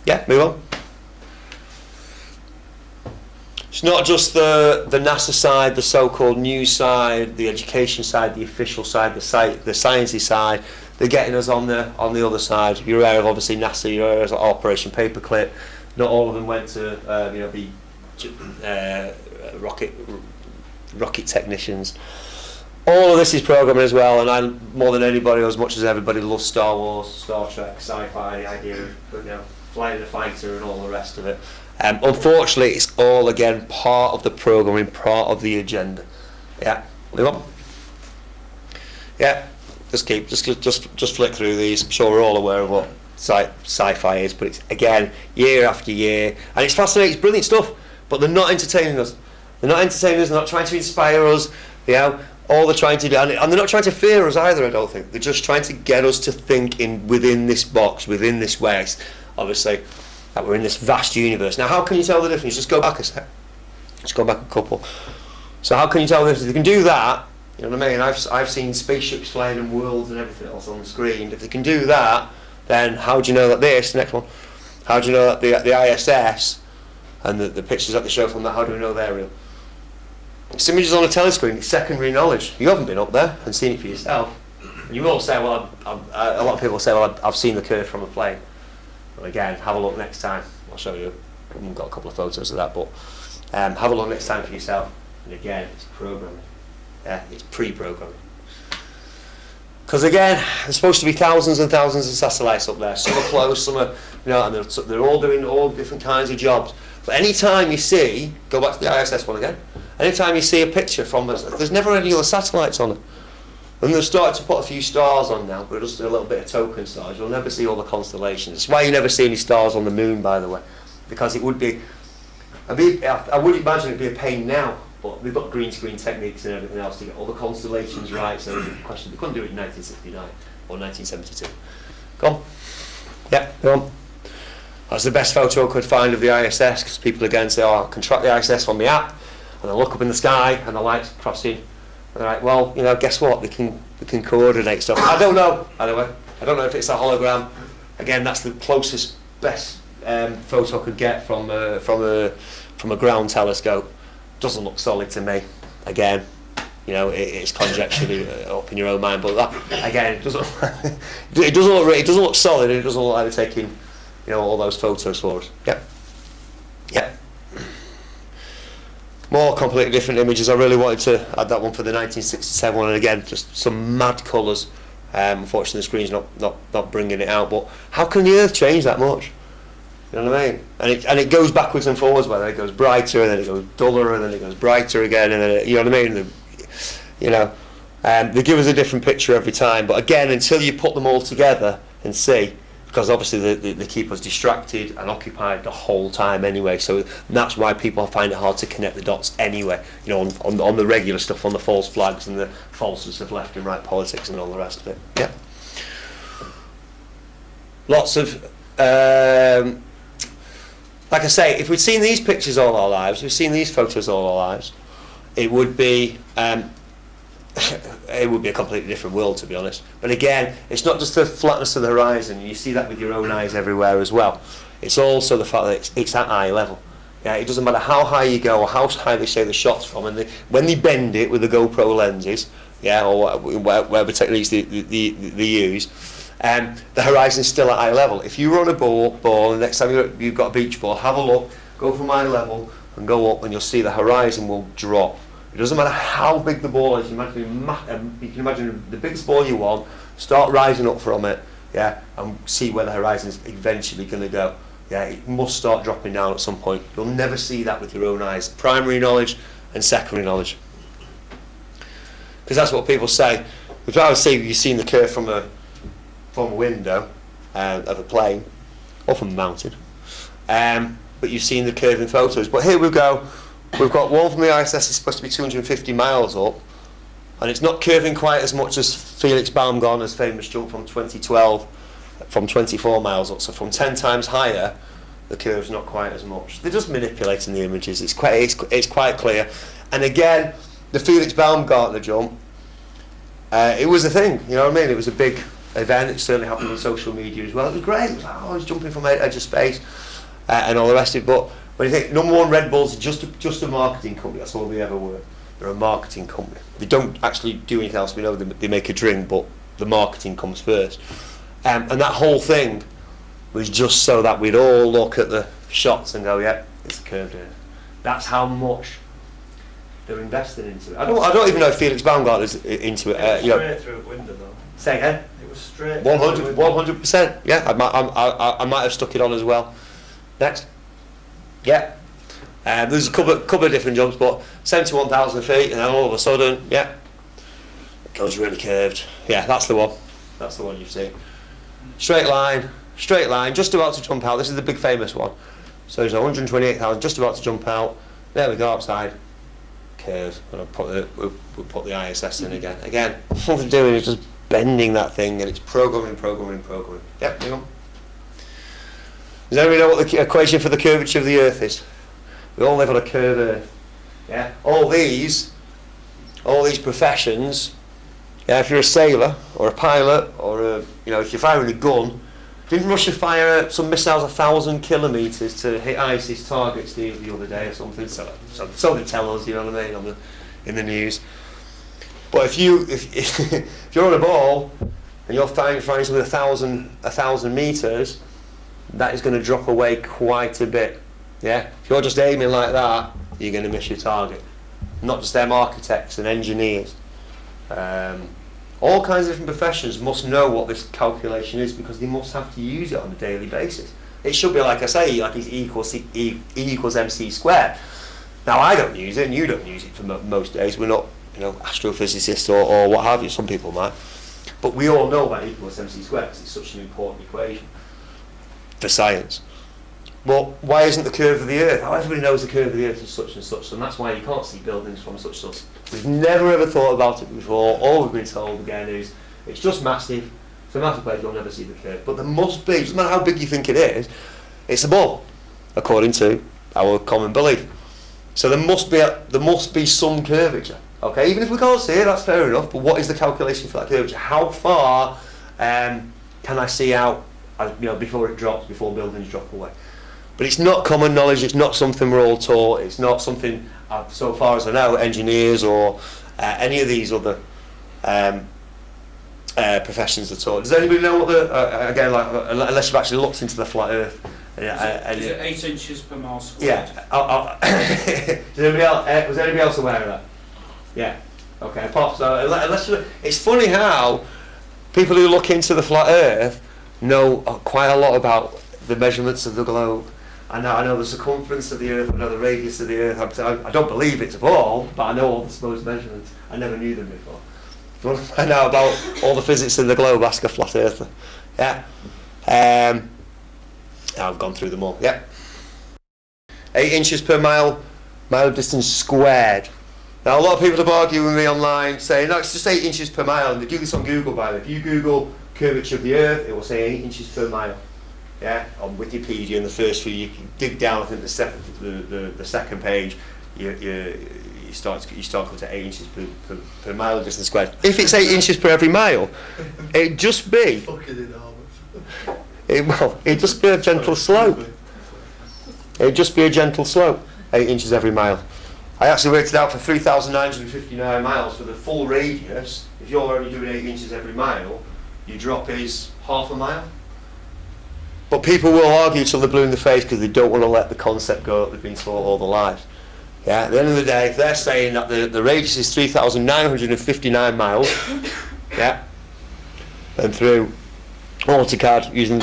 Yeah, move on. It's not just the NASA side, the so-called news side, the education side, the official side, the sciencey side. They're getting us on the other side. You're aware of obviously NASA. You're aware of Operation Paperclip. Not all of them went to be rocket technicians. All of this is programming as well, and I, more than anybody, as much as everybody, loves Star Wars, Star Trek, sci-fi, the idea of flying a fighter and all the rest of it. Unfortunately, it's all again part of the programming, part of the agenda. Yeah, move on. Yeah, just flick through these. I'm sure we're all aware of what sci-fi is, but it's again year after year, and it's fascinating. It's brilliant stuff, but they're not entertaining us. They're not entertaining us. They're not trying to inspire us. All they're trying to do, and they're not trying to fear us either. I don't think they're just trying to get us to think within this box, within this way. Obviously, that we're in this vast universe. Now, how can you tell the difference? Just go back a sec. Just go back a couple. So, how can you tell the difference? You can do that, You know what I mean? I've seen spaceships flying and worlds and everything else on the screen. If they can do that, then how do you know that this, next one, how do you know that the ISS and the pictures that they show from that, how do we know they're real? It's images on a telescreen, it's secondary knowledge. You haven't been up there and seen it for yourself. And you will say, well, a lot of people say, well, I've seen the curve from a plane. Well, again, have a look next time. I'll show you. I've got a couple of photos of that, but have a look next time for yourself. And again, it's programming. Yeah, it's pre-programming. Because again, there's supposed to be thousands and thousands of satellites up there. Some are close, some are, you know, and they're all doing all different kinds of jobs. But any time you see, go back to the ISS one again. Anytime you see a picture from us, there's never any other satellites on it. And they've started to put a few stars on now, but just a little bit of token stars. You'll never see all the constellations. That's why you never see any stars on the moon, by the way, because it would be. I would imagine it'd be a pain now, but they've got green screen techniques and everything else to get all the constellations right. So the question, they couldn't do it in 1969 or 1972. Go on. Yeah, go on. That's the best photo I could find of the ISS, because people again say, oh, I can track the ISS on the app, and they look up in the sky and the lights crossing, and they're like, well, you know, guess what? They can coordinate stuff. I don't know. Anyway, I don't know if it's a hologram. Again, that's the closest, best photo I could get from a ground telescope. Doesn't look solid to me. Again, you know, it's conjecturally up in your own mind, but that again, it doesn't. It doesn't look solid, and it doesn't look like they're taking, you know, all those photos for us. Yep. Yep. More completely different images. I really wanted to add that one for the 1967 one, and again, just some mad colours. Unfortunately, the screen's not bringing it out. But how can the Earth change that much? You know what I mean? And it goes backwards and forwards. Whether it goes brighter, and then it goes duller, and then it goes brighter again, and then you know what I mean? You know, they give us a different picture every time. But again, until you put them all together and see. Because obviously they keep us distracted and occupied the whole time anyway, so that's why people find it hard to connect the dots anyway, you know, on the regular stuff, on the false flags and the falseness of left and right politics and all the rest of it. Yeah. Lots of, like I say, if we'd seen these pictures all our lives, we've seen these photos all our lives, it would be it would be a completely different world, to be honest. But again, it's not just the flatness of the horizon. You see that with your own eyes everywhere as well. It's also the fact that it's at eye level. Yeah, it doesn't matter how high you go or how high they say the shot's from, and when they bend it with the GoPro lenses, yeah, or whatever techniques they use, the horizon's still at eye level. If you run a ball, and next time you've got a beach ball, have a look, go from eye level and go up, and you'll see the horizon will drop. It doesn't matter how big the ball is. You can imagine the biggest ball you want, start rising up from it, yeah, and see where the horizon is eventually going to go. Yeah, it must start dropping down at some point. You'll never see that with your own eyes. Primary knowledge and secondary knowledge. Because that's what people say. If I would say you've seen the curve from a window of a plane, or from a mountain, but you've seen the curve in photos. But here we go. We've got one from the ISS is supposed to be 250 miles up, and it's not curving quite as much as Felix Baumgartner's famous jump from 2012, from 24 miles up. So from 10 times higher, the curve's not quite as much. They're just manipulating the images. It's quite clear. And again, the Felix Baumgartner jump, it was a thing. You know what I mean? It was a big event. It certainly happened on social media as well. It was great. It was like, oh, he's jumping from edge of space, and all the rest of it. But when you think, number one, Red Bull's just a marketing company. That's all they ever were. They're a marketing company. They don't actually do anything else. We know they make a drink, but the marketing comes first. And that whole thing was just so that we'd all look at the shots and go, yeah, it's a curved Earth. That's how much they're investing into it. I don't even know if Felix Baumgartner's into it. It was straight through a window, though. Say again? It was straight. 100%. Yeah, I might have stuck it on as well. Next. Yeah. There's a couple of different jumps, but 71,000 feet, and then all of a sudden, yeah, it goes really curved. Yeah, that's the one. That's the one you've seen. Straight line, just about to jump out. This is the big famous one. So there's 128,000, just about to jump out. There we go, outside. Curve. And we'll put the ISS in again. Again, all they're doing is just bending that thing, and it's programming. Yep, hang on. Does anybody know what the equation for the curvature of the Earth is? We all live on a curved Earth. Yeah. All these all these professions, yeah, if you're a sailor or a pilot or if you're firing a gun, didn't Russia fire some missiles 1,000 kilometres to hit ISIS targets the other day or something? So they tell us, you know what I mean, in the news. But if you're on a ball and you're firing something 1,000 metres, that is going to drop away quite a bit. Yeah, if you're just aiming like that, you're going to miss your target. Not just them architects and engineers. All kinds of different professions must know what this calculation is because they must have to use it on a daily basis. It should be like I say, like it's E equals MC squared. Now I don't use it and you don't use it for most days. We're not, astrophysicists or what have you. Some people might, but we all know that E equals MC squared because it's such an important equation for science. Well, why isn't the curve of the Earth? How everybody knows the curve of the Earth is such and such, and that's why you can't see buildings from such and such. We've never ever thought about it before. All we've been told again is it's just massive. It's a massive place. You'll never see the curve. But there must be. Doesn't matter how big you think it is. It's a ball, according to our common belief. So there must be some curvature. Okay, even if we can't see it, that's fair enough. But what is the calculation for that curvature? How far can I see out? Before it drops, before buildings drop away. But it's not common knowledge, it's not something we're all taught, it's not something, so far as I know, engineers or any of these other professions are taught. Does anybody know what unless you've actually looked into the flat Earth? Is it 8 inches per mile squared? Yeah. Was anybody else aware of that? Yeah. Okay, it's funny how people who look into the flat Earth know quite a lot about the measurements of the globe. I know the circumference of the Earth, I know the radius of the Earth. I don't believe it's a ball, but I know all the supposed measurements. I never knew them before. If you want to find out about all the physics of the globe, ask a flat earther. Yeah. I've gone through them all. Yeah. 8 inches per mile of distance squared. Now a lot of people have argued with me online saying, no, it's just 8 inches per mile, and they do this on Google, by the way. If you Google curvature of the Earth, it will say 8 inches per mile. Yeah, on Wikipedia, in the first few, you can dig down. I think the second page, you start to 8 inches per mile of distance squared. If it's 8 inches per every mile, it'd just be it'd just be a gentle slope. It'd just be a gentle slope, 8 inches every mile. I actually worked it out for 3,959 miles for the full radius. If you're only doing 8 inches every mile, your drop is half a mile. But people will argue till they're blue in the face because they don't want to let the concept go that they've been taught all their lives. Yeah, at the end of the day, if they're saying that the radius is 3,959 miles, yeah, and through AutoCAD using,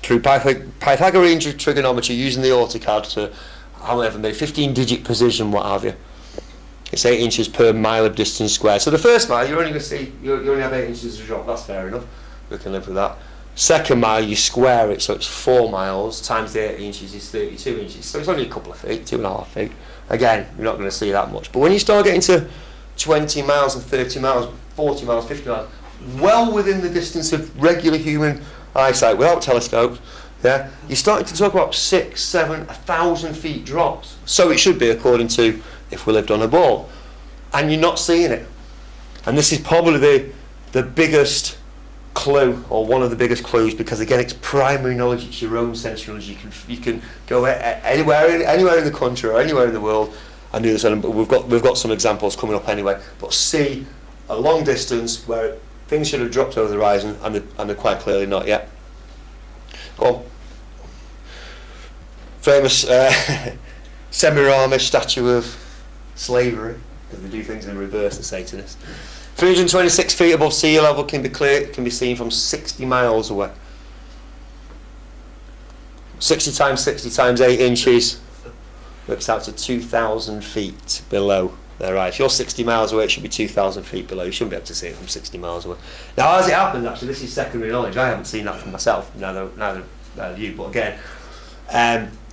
through Pythagorean trigonometry using the AutoCAD to however many, 15-digit precision, what have you, it's 8 inches per mile of distance squared. So the first mile, you're only going to see, you only have 8 inches of drop, that's fair enough, we can live with that. Second mile, you square it, so it's 4 miles times the 8 inches is 32 inches. So it's only a couple of feet, 2.5 feet. Again, you're not going to see that much. But when you start getting to 20 miles and 30 miles, 40 miles, 50 miles, well within the distance of regular human eyesight, without telescopes, yeah, you're starting to talk about 6, 7, 1,000 feet drops. So it should be, according to if we lived on a ball. And you're not seeing it. And this is probably the biggest clue, or one of the biggest clues, because again it's primary knowledge, it's your own sensory knowledge. You can go anywhere in the country or anywhere in the world and do this, and we've got some examples coming up anyway, but see a long distance where things should have dropped over the horizon and they're quite clearly not yet. Well, famous Semiramis statue of slavery, because they do things in reverse, the Satanists. 326 feet above sea level can be seen from 60 miles away. 60 times 60 times 8 inches works out to 2,000 feet below their eyes. If you're 60 miles away, it should be 2,000 feet below. You shouldn't be able to see it from 60 miles away. Now, as it happens, actually, this is secondary knowledge. I haven't seen that for myself, neither have you. But again,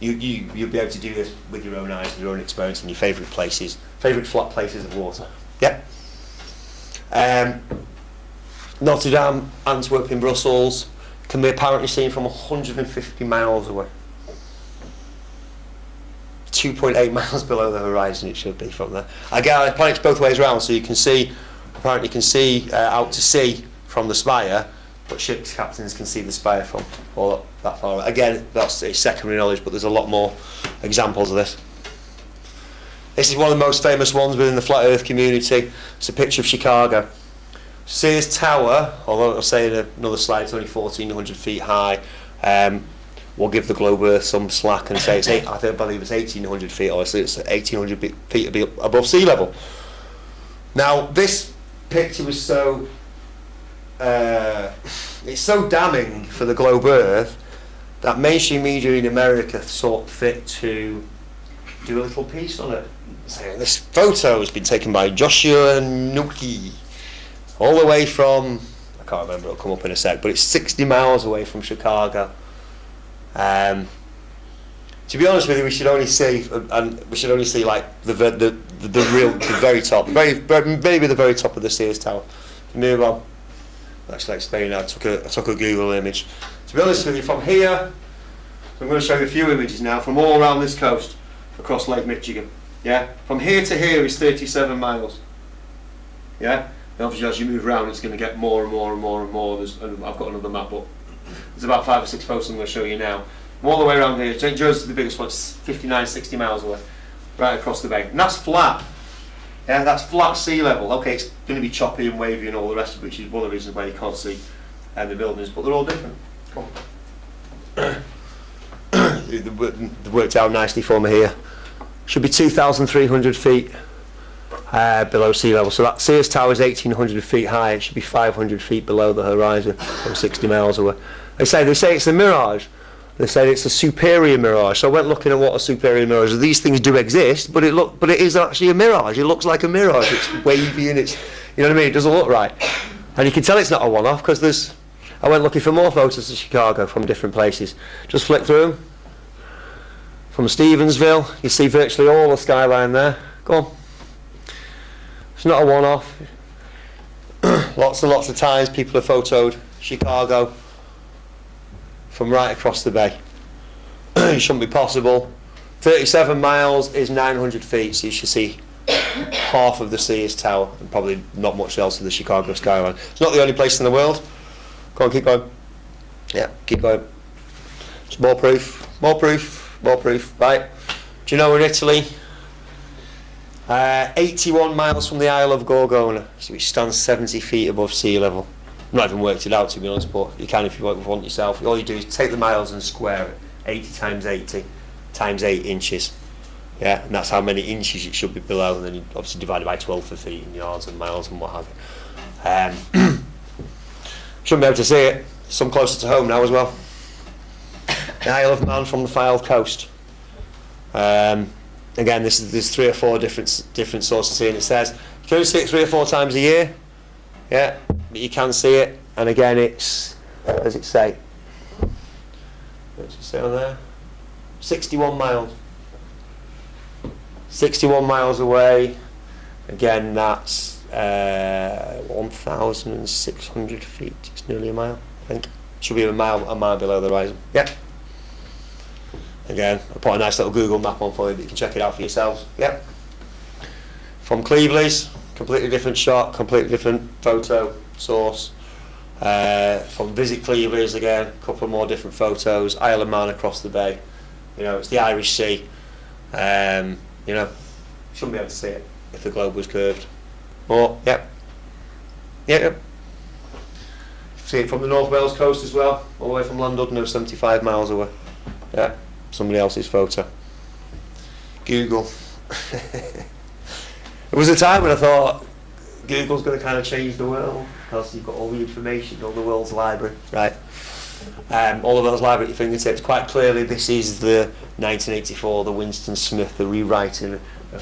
you'll be able to do this with your own eyes, your own experience, in your favourite flat places of water. Yep. Notre Dame, Antwerp in Brussels can be apparently seen from 150 miles away. 2.8 miles below the horizon. It should be from there. Again, the planet's both ways around, so you can see. Apparently, you can see out to sea from the spire, but ship captains can see the spire from all that far away. Again, that's a secondary knowledge, but there's a lot more examples of this. This is one of the most famous ones within the flat Earth community. It's a picture of Chicago. Sears Tower, although I'll say in another slide, it's only 1,400 feet high. We'll give the globe Earth some slack and say I believe it's 1,800 feet. Obviously, it's 1,800 feet above sea level. Now, this picture was so it's so damning for the globe Earth that mainstream media in America thought fit to do a little piece on it. So this photo has been taken by Joshua Nuki, all the way from, I can't remember, it'll come up in a sec, but it's 60 miles away from Chicago. To be honest with you, we should only see like the very top, maybe the very top of the Sears Tower. Move on. Actually, explain that. I took a Google image. To be honest with you, from here, so I'm going to show you a few images now from all around this coast, across Lake Michigan. Yeah, from here to here is 37 miles. Yeah, and obviously as you move around, it's going to get more and more and more and more. And I've got another map, but there's about 5 or 6 photos I'm going to show you now. All the way around here. St. Joe's is the biggest one. It's 59, 60 miles away, right across the bay, and that's flat. Yeah, that's flat sea level. Okay, it's going to be choppy and wavy and all the rest of it, which is one of the reasons why you can't see the buildings, but they're all different. They worked out nicely for me here. Should be 2,300 feet below sea level. So that Sears Tower is 1,800 feet high. It should be 500 feet below the horizon, from 60 miles away. They say it's a mirage. They say it's a superior mirage. So I went looking at what a superior mirage is. These things do exist, but it is actually a mirage. It looks like a mirage. It's wavy and it's, you know what I mean? It doesn't look right. And you can tell it's not a one-off because I went looking for more photos of Chicago from different places. Just flick through them. From Stevensville, you see virtually all the skyline there. Go on. It's not a one-off. Lots and lots of times people have photoed Chicago from right across the bay. It shouldn't be possible. 37 miles is 900 feet, so you should see half of the Sears Tower and probably not much else of the Chicago skyline. It's not the only place in the world. Go on, keep going. Yeah, keep going. It's more proof, more proof, more proof. Right. Do you know in Italy, 81 miles from the Isle of Gorgona, which stands 70 feet above sea level. I've not even worked it out, to be honest, but you can if you want yourself. All you do is take the miles and square it. 80 times 80 times 8 inches. Yeah, and that's how many inches it should be below, and then you obviously divide it by 12 for feet and yards and miles and what have you. Shouldn't be able to see it. Some closer to home now as well. The Isle of Man from the Fylde coast. Again, there's 3 or 4 different sources here, and it says you can only see it 3 or 4 times a year. Yeah, but you can see it, and again it's, what does it say? What does it say on there? 61 miles. 61 miles away. Again, that's 1,600 feet. It's nearly a mile, I think. Should be a mile below the horizon. Yeah. Again, I put a nice little Google map on for you, but you can check it out for yourselves. Yeah. From Cleveley's, completely different shot, completely different photo source. From Visit Cleveley's again, a couple more different photos. Isle of Man across the bay. You know, it's the Irish Sea. You know, shouldn't be able to see it if the globe was curved. Or, yep. Yep. See it from the North Wales coast as well, all the way from Llandudno, 75 miles away. Yeah, somebody else's photo. Google. There was a time when I thought Google's going to kind of change the world because you've got all the information, all the world's library, right? All of those library at your fingertips. Quite clearly, this is the 1984, the Winston Smith, the rewriting of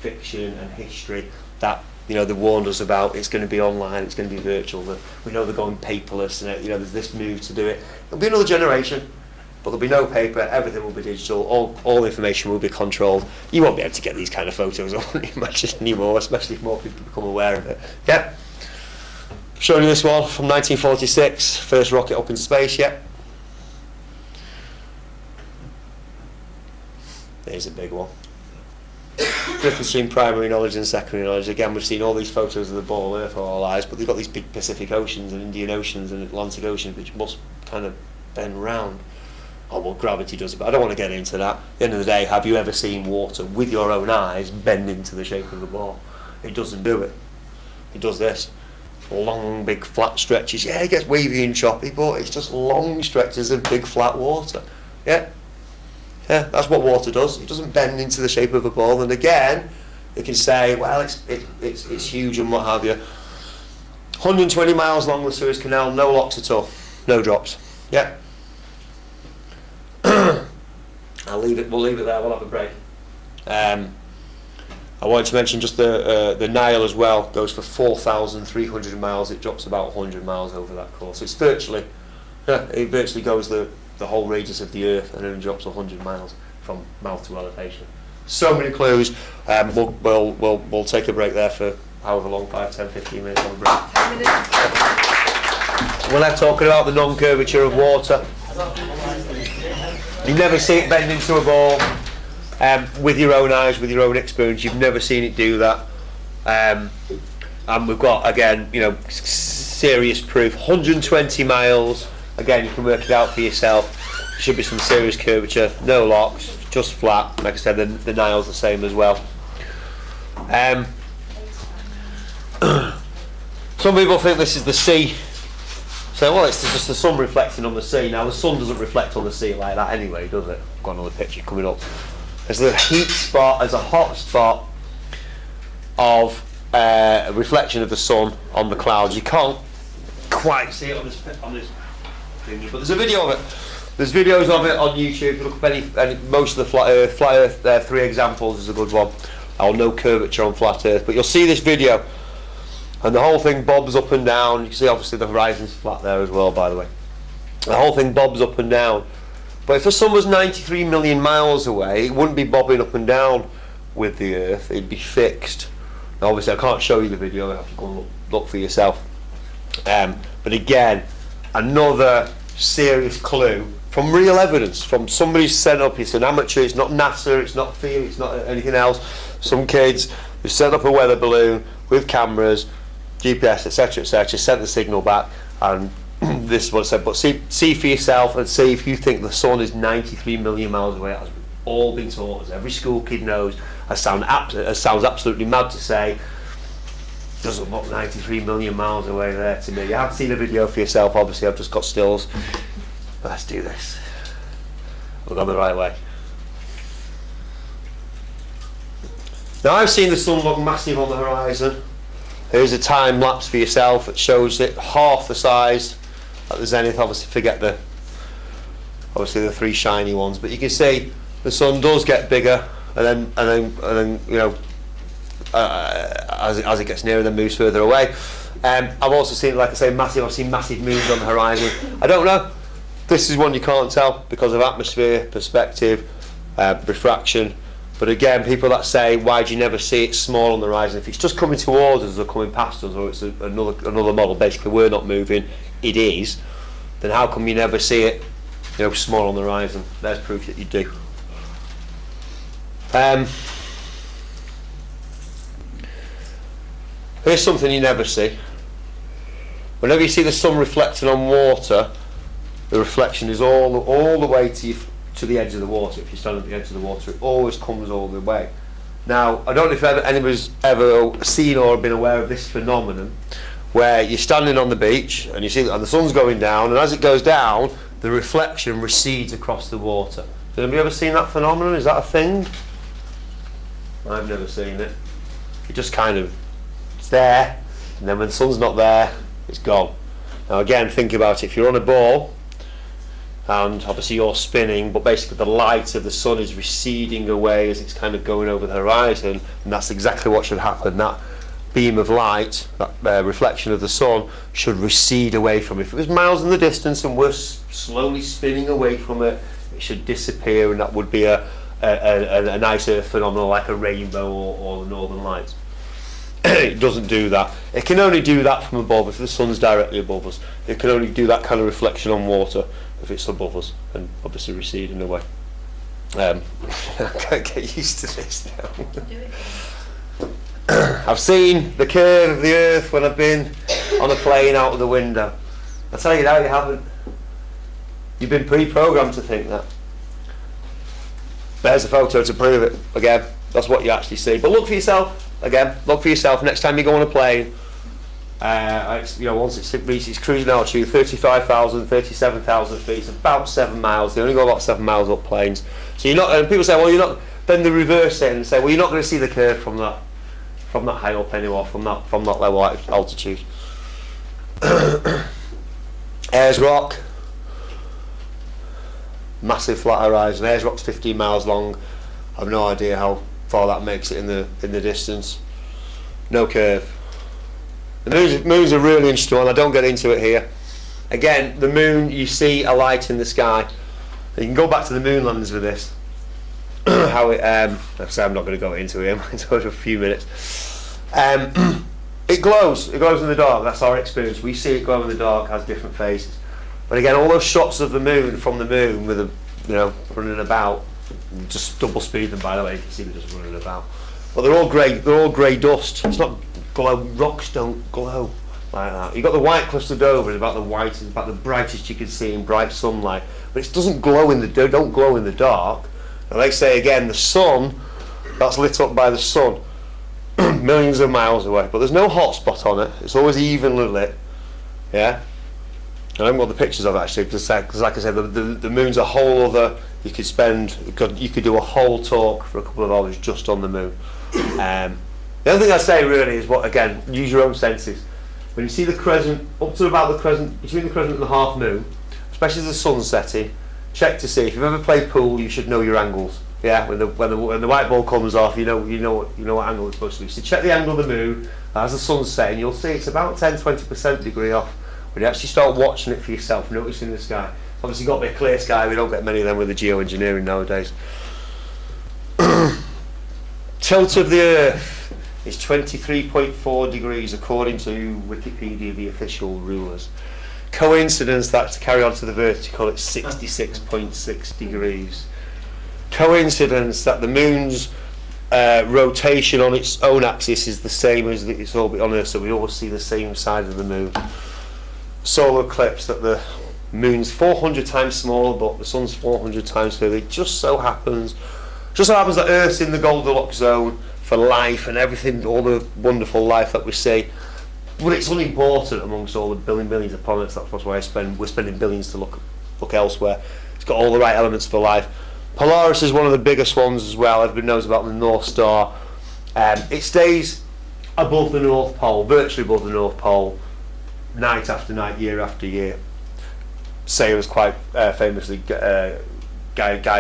fiction and history that, you know, they warned us about. It's going to be online, it's going to be virtual. We know they're going paperless, and you know, there's this move to do it. There'll be another generation, but there'll be no paper. Everything will be digital. All information will be controlled. You won't be able to get these kind of photos, I wouldn't imagine anymore, especially if more people become aware of it. Yep. Showing you this one from 1946, first rocket up in space. Yep. There's a big one. Difference between primary knowledge and secondary knowledge. Again, we've seen all these photos of the ball Earth all our eyes, but they've got these big Pacific Oceans and Indian Oceans and Atlantic Oceans which must kind of bend round. Oh, well, gravity does it, but I don't want to get into that. At the end of the day, have you ever seen water with your own eyes bend into the shape of the ball? It doesn't do it. It does this. Long, big, flat stretches. Yeah, it gets wavy and choppy, but it's just long stretches of big, flat water. Yeah. Yeah, that's what water does. It doesn't bend into the shape of a ball. And again, they can say, well, it's huge and what have you. 120 miles long, the Suez Canal, no locks at all, no drops. Yeah. We'll leave it there. We'll have a break. I wanted to mention just the Nile as well. Goes for 4,300 miles. It drops about 100 miles over that course. It's virtually, it virtually goes the whole radius of the Earth and then drops 100 miles from mouth to elevation. So many clues. We'll take a break there for however long, 5, 10, 15 minutes on a break. 10 minutes. We're now talking about the non-curvature of water. You never see it bend into a ball with your own eyes, with your own experience. You've never seen it do that. And we've got, again, serious proof. 120 miles. Again, you can work it out for yourself. Should be some serious curvature. No locks, just flat. Like I said, the Nile's the same as well. Some people think this is the sea. So, well, it's just the sun reflecting on the sea. Now, the sun doesn't reflect on the sea like that anyway, does it? I've got another picture coming up. There's a heat spot, there's a hot spot of a reflection of the sun on the clouds. You can't quite see it on this thing, but there's a video of it. There's videos of it on YouTube. If you look up any most of the flat Earth, 3 examples is a good one. I'll no curvature on flat Earth, but you'll see this video, and the whole thing bobs up and down. You can see obviously the horizon's flat there as well, by the way. The whole thing bobs up and down. But if the sun was 93 million miles away, it wouldn't be bobbing up and down with the Earth. It'd be fixed. Now, obviously, I can't show you the video. You have to go and look for yourself. But again, another serious clue from real evidence, from somebody who's set up. It's an amateur. It's not NASA. It's not FEMA. It's not anything else. Some kids who set up a weather balloon with cameras, GPS, etc., etc., sent the signal back, and this is what it said. But see for yourself and see if you think the sun is 93 million miles away. As we've all been taught, as every school kid knows. It sounds absolutely mad to say. Doesn't look 93 million miles away there to me. You haven't seen a video for yourself, obviously. I've just got stills. Let's do this. We've gone the right way. Now, I've seen the sun look massive on the horizon. Here's a time lapse for yourself. It shows it half the size at the zenith. Obviously, forget the 3 shiny ones, but you can see the sun does get bigger, and then as it gets nearer, then moves further away. I've also seen, like I say, massive. I've seen massive moons on the horizon. I don't know. This is one you can't tell because of atmosphere, perspective, refraction. But again, people that say, why do you never see it small on the horizon? If it's just coming towards us or coming past us, or it's another model, basically we're not moving, it is, then how come you never see it small on the horizon? There's proof that you do. Here's something you never see. Whenever you see the sun reflecting on water, the reflection is all the way to the edge of the water. If you stand at the edge of the water, it always comes all the way. Now, I don't know if anybody's ever seen or been aware of this phenomenon, where you're standing on the beach and you see and the sun's going down, and as it goes down, the reflection recedes across the water. Has anybody ever seen that phenomenon? Is that a thing? I've never seen it. It just kind of, it's there, and then when the sun's not there, it's gone. Now again, think about it. If you're on a ball, and obviously you're spinning, but basically the light of the sun is receding away as it's kind of going over the horizon, and that's exactly what should happen. That beam of light, that reflection of the sun, should recede away from it. If it was miles in the distance and we're slowly spinning away from it, it should disappear, and that would be a nice Earth phenomenon like a rainbow or the Northern Lights. It doesn't do that. It can only do that from above if the sun's directly above us. It can only do that kind of reflection on water if it's above us and obviously receding away. I can't get used to this now. I've seen the curve of the earth when I've been on a plane out of the window. I tell you now, you haven't. You've been pre-programmed to think that. There's a photo to prove it. Again, that's what you actually see. But look for yourself. Again, look for yourself. Next time you go on a plane, once it reaches cruising altitude, 35,000, 37,000 feet, it's about 7 miles. They only go about 7 miles up planes. So you're not. And people say, well, you're not. Then they reverse it and say, well, you're not going to see the curve from that high up anymore, from that level altitude. Ayers Rock, massive flat horizon. Ayers Rock's 15 miles long. I've no idea how far that makes it in the distance. No curve. The moon's a really interesting one. I don't get into it here. Again, the moon, you see a light in the sky. You can go back to the moon landings with this. How it, I'm not going to go into it. It's over a few minutes. It glows. It glows in the dark. That's our experience. We see it glow in the dark. Has different phases. But again, all those shots of the moon from the moon with a, running about, just double speed them. By the way, you can see them just running about. But they're all grey. They're all grey dust. It's not glow. Rocks don't glow like that. You've got the White Cliffs of Dover. It's about the whitest, about the brightest you can see in bright sunlight. But it doesn't glow don't glow in the dark. And like I say again, the sun, that's lit up by the sun, millions of miles away. But there's no hot spot on it. It's always evenly lit. Yeah. I haven't got the pictures of it actually, because like I said, the moon's a whole other. You could do a whole talk for a couple of hours just on the moon. The other thing I say really is use your own senses. When you see the crescent, up to about the crescent, between the crescent and the half moon, especially as the sun's setting, check to see. If you've ever played pool, you should know your angles. Yeah, when the white ball comes off, you know what angle it's supposed to be. So check the angle of the moon as the sun's setting. You'll see it's about 10-20% degree off. When you actually start watching it for yourself, noticing the sky. Obviously, got to be a clear sky. We don't get many of them with the geoengineering nowadays. Tilt of the Earth is 23.4 degrees according to Wikipedia, the official rulers. Coincidence that to carry on to the vertical, it's 66.6 degrees. Coincidence that the moon's rotation on its own axis is the same as its orbit on Earth, so we always see the same side of the moon. Solar eclipse that the moon's 400 times smaller, but the sun's 400 times further. It just so happens that Earth's in the Goldilocks zone for life and everything, all the wonderful life that we see. But it's unimportant amongst all the billions of planets. That's why we're spending billions to look elsewhere. It's got all the right elements for life. Polaris is one of the biggest ones as well. Everybody knows about the North Star. It stays above the North Pole, virtually above the North Pole, night after night, year after year. Sailors quite famously guide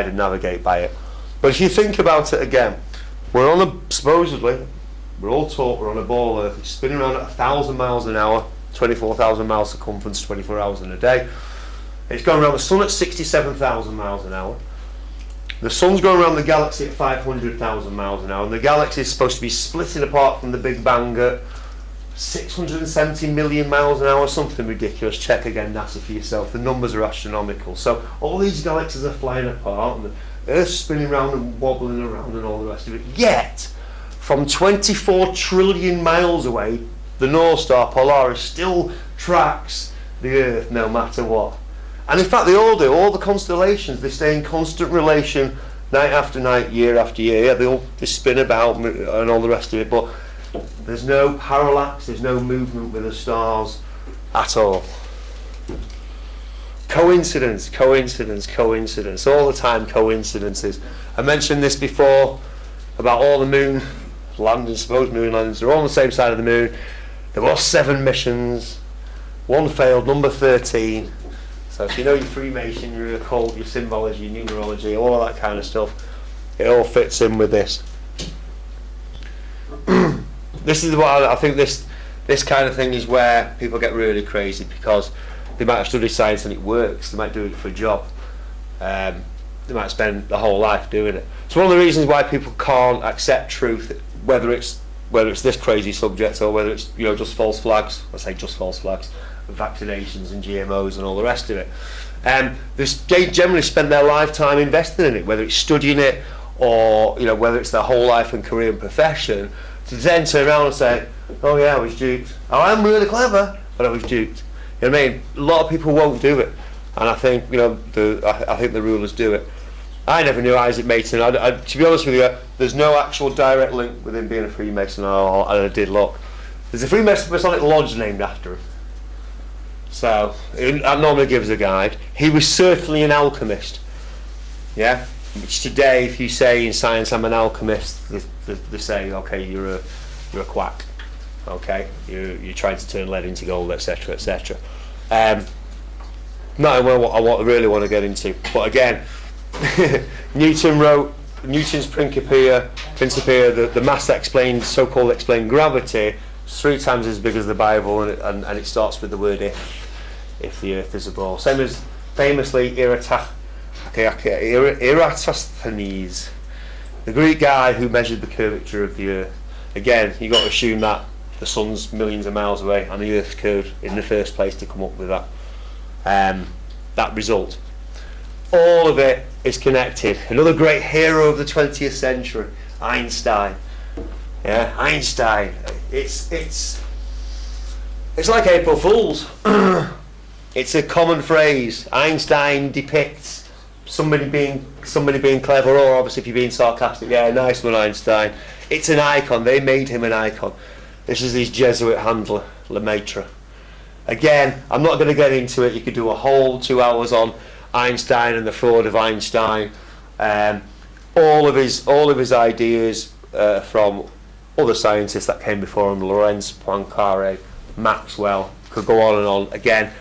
and navigate by it. But if you think about it again, we're all taught we're on a ball Earth. It's spinning around at 1,000 miles an hour, 24,000 miles circumference, 24 hours in a day. It's going around the sun at 67,000 miles an hour. The sun's going around the galaxy at 500,000 miles an hour, and the galaxy is supposed to be splitting apart from the Big Bang at 670 million miles an hour, something ridiculous. Check again, NASA, for yourself. The numbers are astronomical. So all these galaxies are flying apart, and the Earth's spinning around and wobbling around and all the rest of it. Yet, from 24 trillion miles away, the North Star, Polaris, still tracks the Earth no matter what. And in fact, they all do. All the constellations, they stay in constant relation night after night, year after year. Yeah, they spin about and all the rest of it, but there's no parallax, there's no movement with the stars at all. Coincidence, all the time coincidences. I mentioned this before about all the moon landings, supposed moon landings. They're all on the same side of the moon. There were 7 missions, 1 failed, number 13. So if you know your Freemason, your occult, your symbology, your numerology, all of that kind of stuff, it all fits in with this. This is what I think this kind of thing is where people get really crazy, because they might have studied science and it works. They might do it for a job. They might spend their whole life doing it. So one of the reasons why people can't accept truth, whether it's this crazy subject or whether it's just false flags, I say just false flags, vaccinations and GMOs and all the rest of it, They generally spend their lifetime investing in it, whether it's studying it or whether it's their whole life and career and profession, to then turn around and say, oh yeah, I was duped. Oh, I'm really clever, but I was duped. You know what I mean? A lot of people won't do it, and I think I think the rulers do it. I never knew Isaac Mason. To be honest with you, there's no actual direct link with him being a Freemason, and I did look. There's a Freemasonic lodge named after him. So, that normally gives a guide. He was certainly an alchemist. Yeah? Which today, if you say in science, I'm an alchemist, they say, okay, you're a quack. Okay? You're trying to turn lead into gold, etc., etc. Not what I really want to get into. But again, Newton wrote Newton's Principia, the mass explained, so-called explained gravity. It's 3 times as big as the Bible, and it starts with the word if the earth is a ball. Same as famously Eratosthenes, the Greek guy who measured the curvature of the earth. Again, you've got to assume that the sun's millions of miles away and the earth's curved in the first place to come up with that result. All of it is connected. Another great hero of the 20th century, Einstein. Yeah, Einstein. It's like April Fool's. It's a common phrase. Einstein depicts somebody being clever, or obviously if you're being sarcastic, yeah, nice one, Einstein. It's an icon. They made him an icon. This is his Jesuit handler, Lemaitre. Again, I'm not going to get into it. You could do a whole 2 hours on Einstein and the fraud of Einstein. All of his ideas from other scientists that came before him, Lorentz, Poincaré, Maxwell, could go on and on. Again,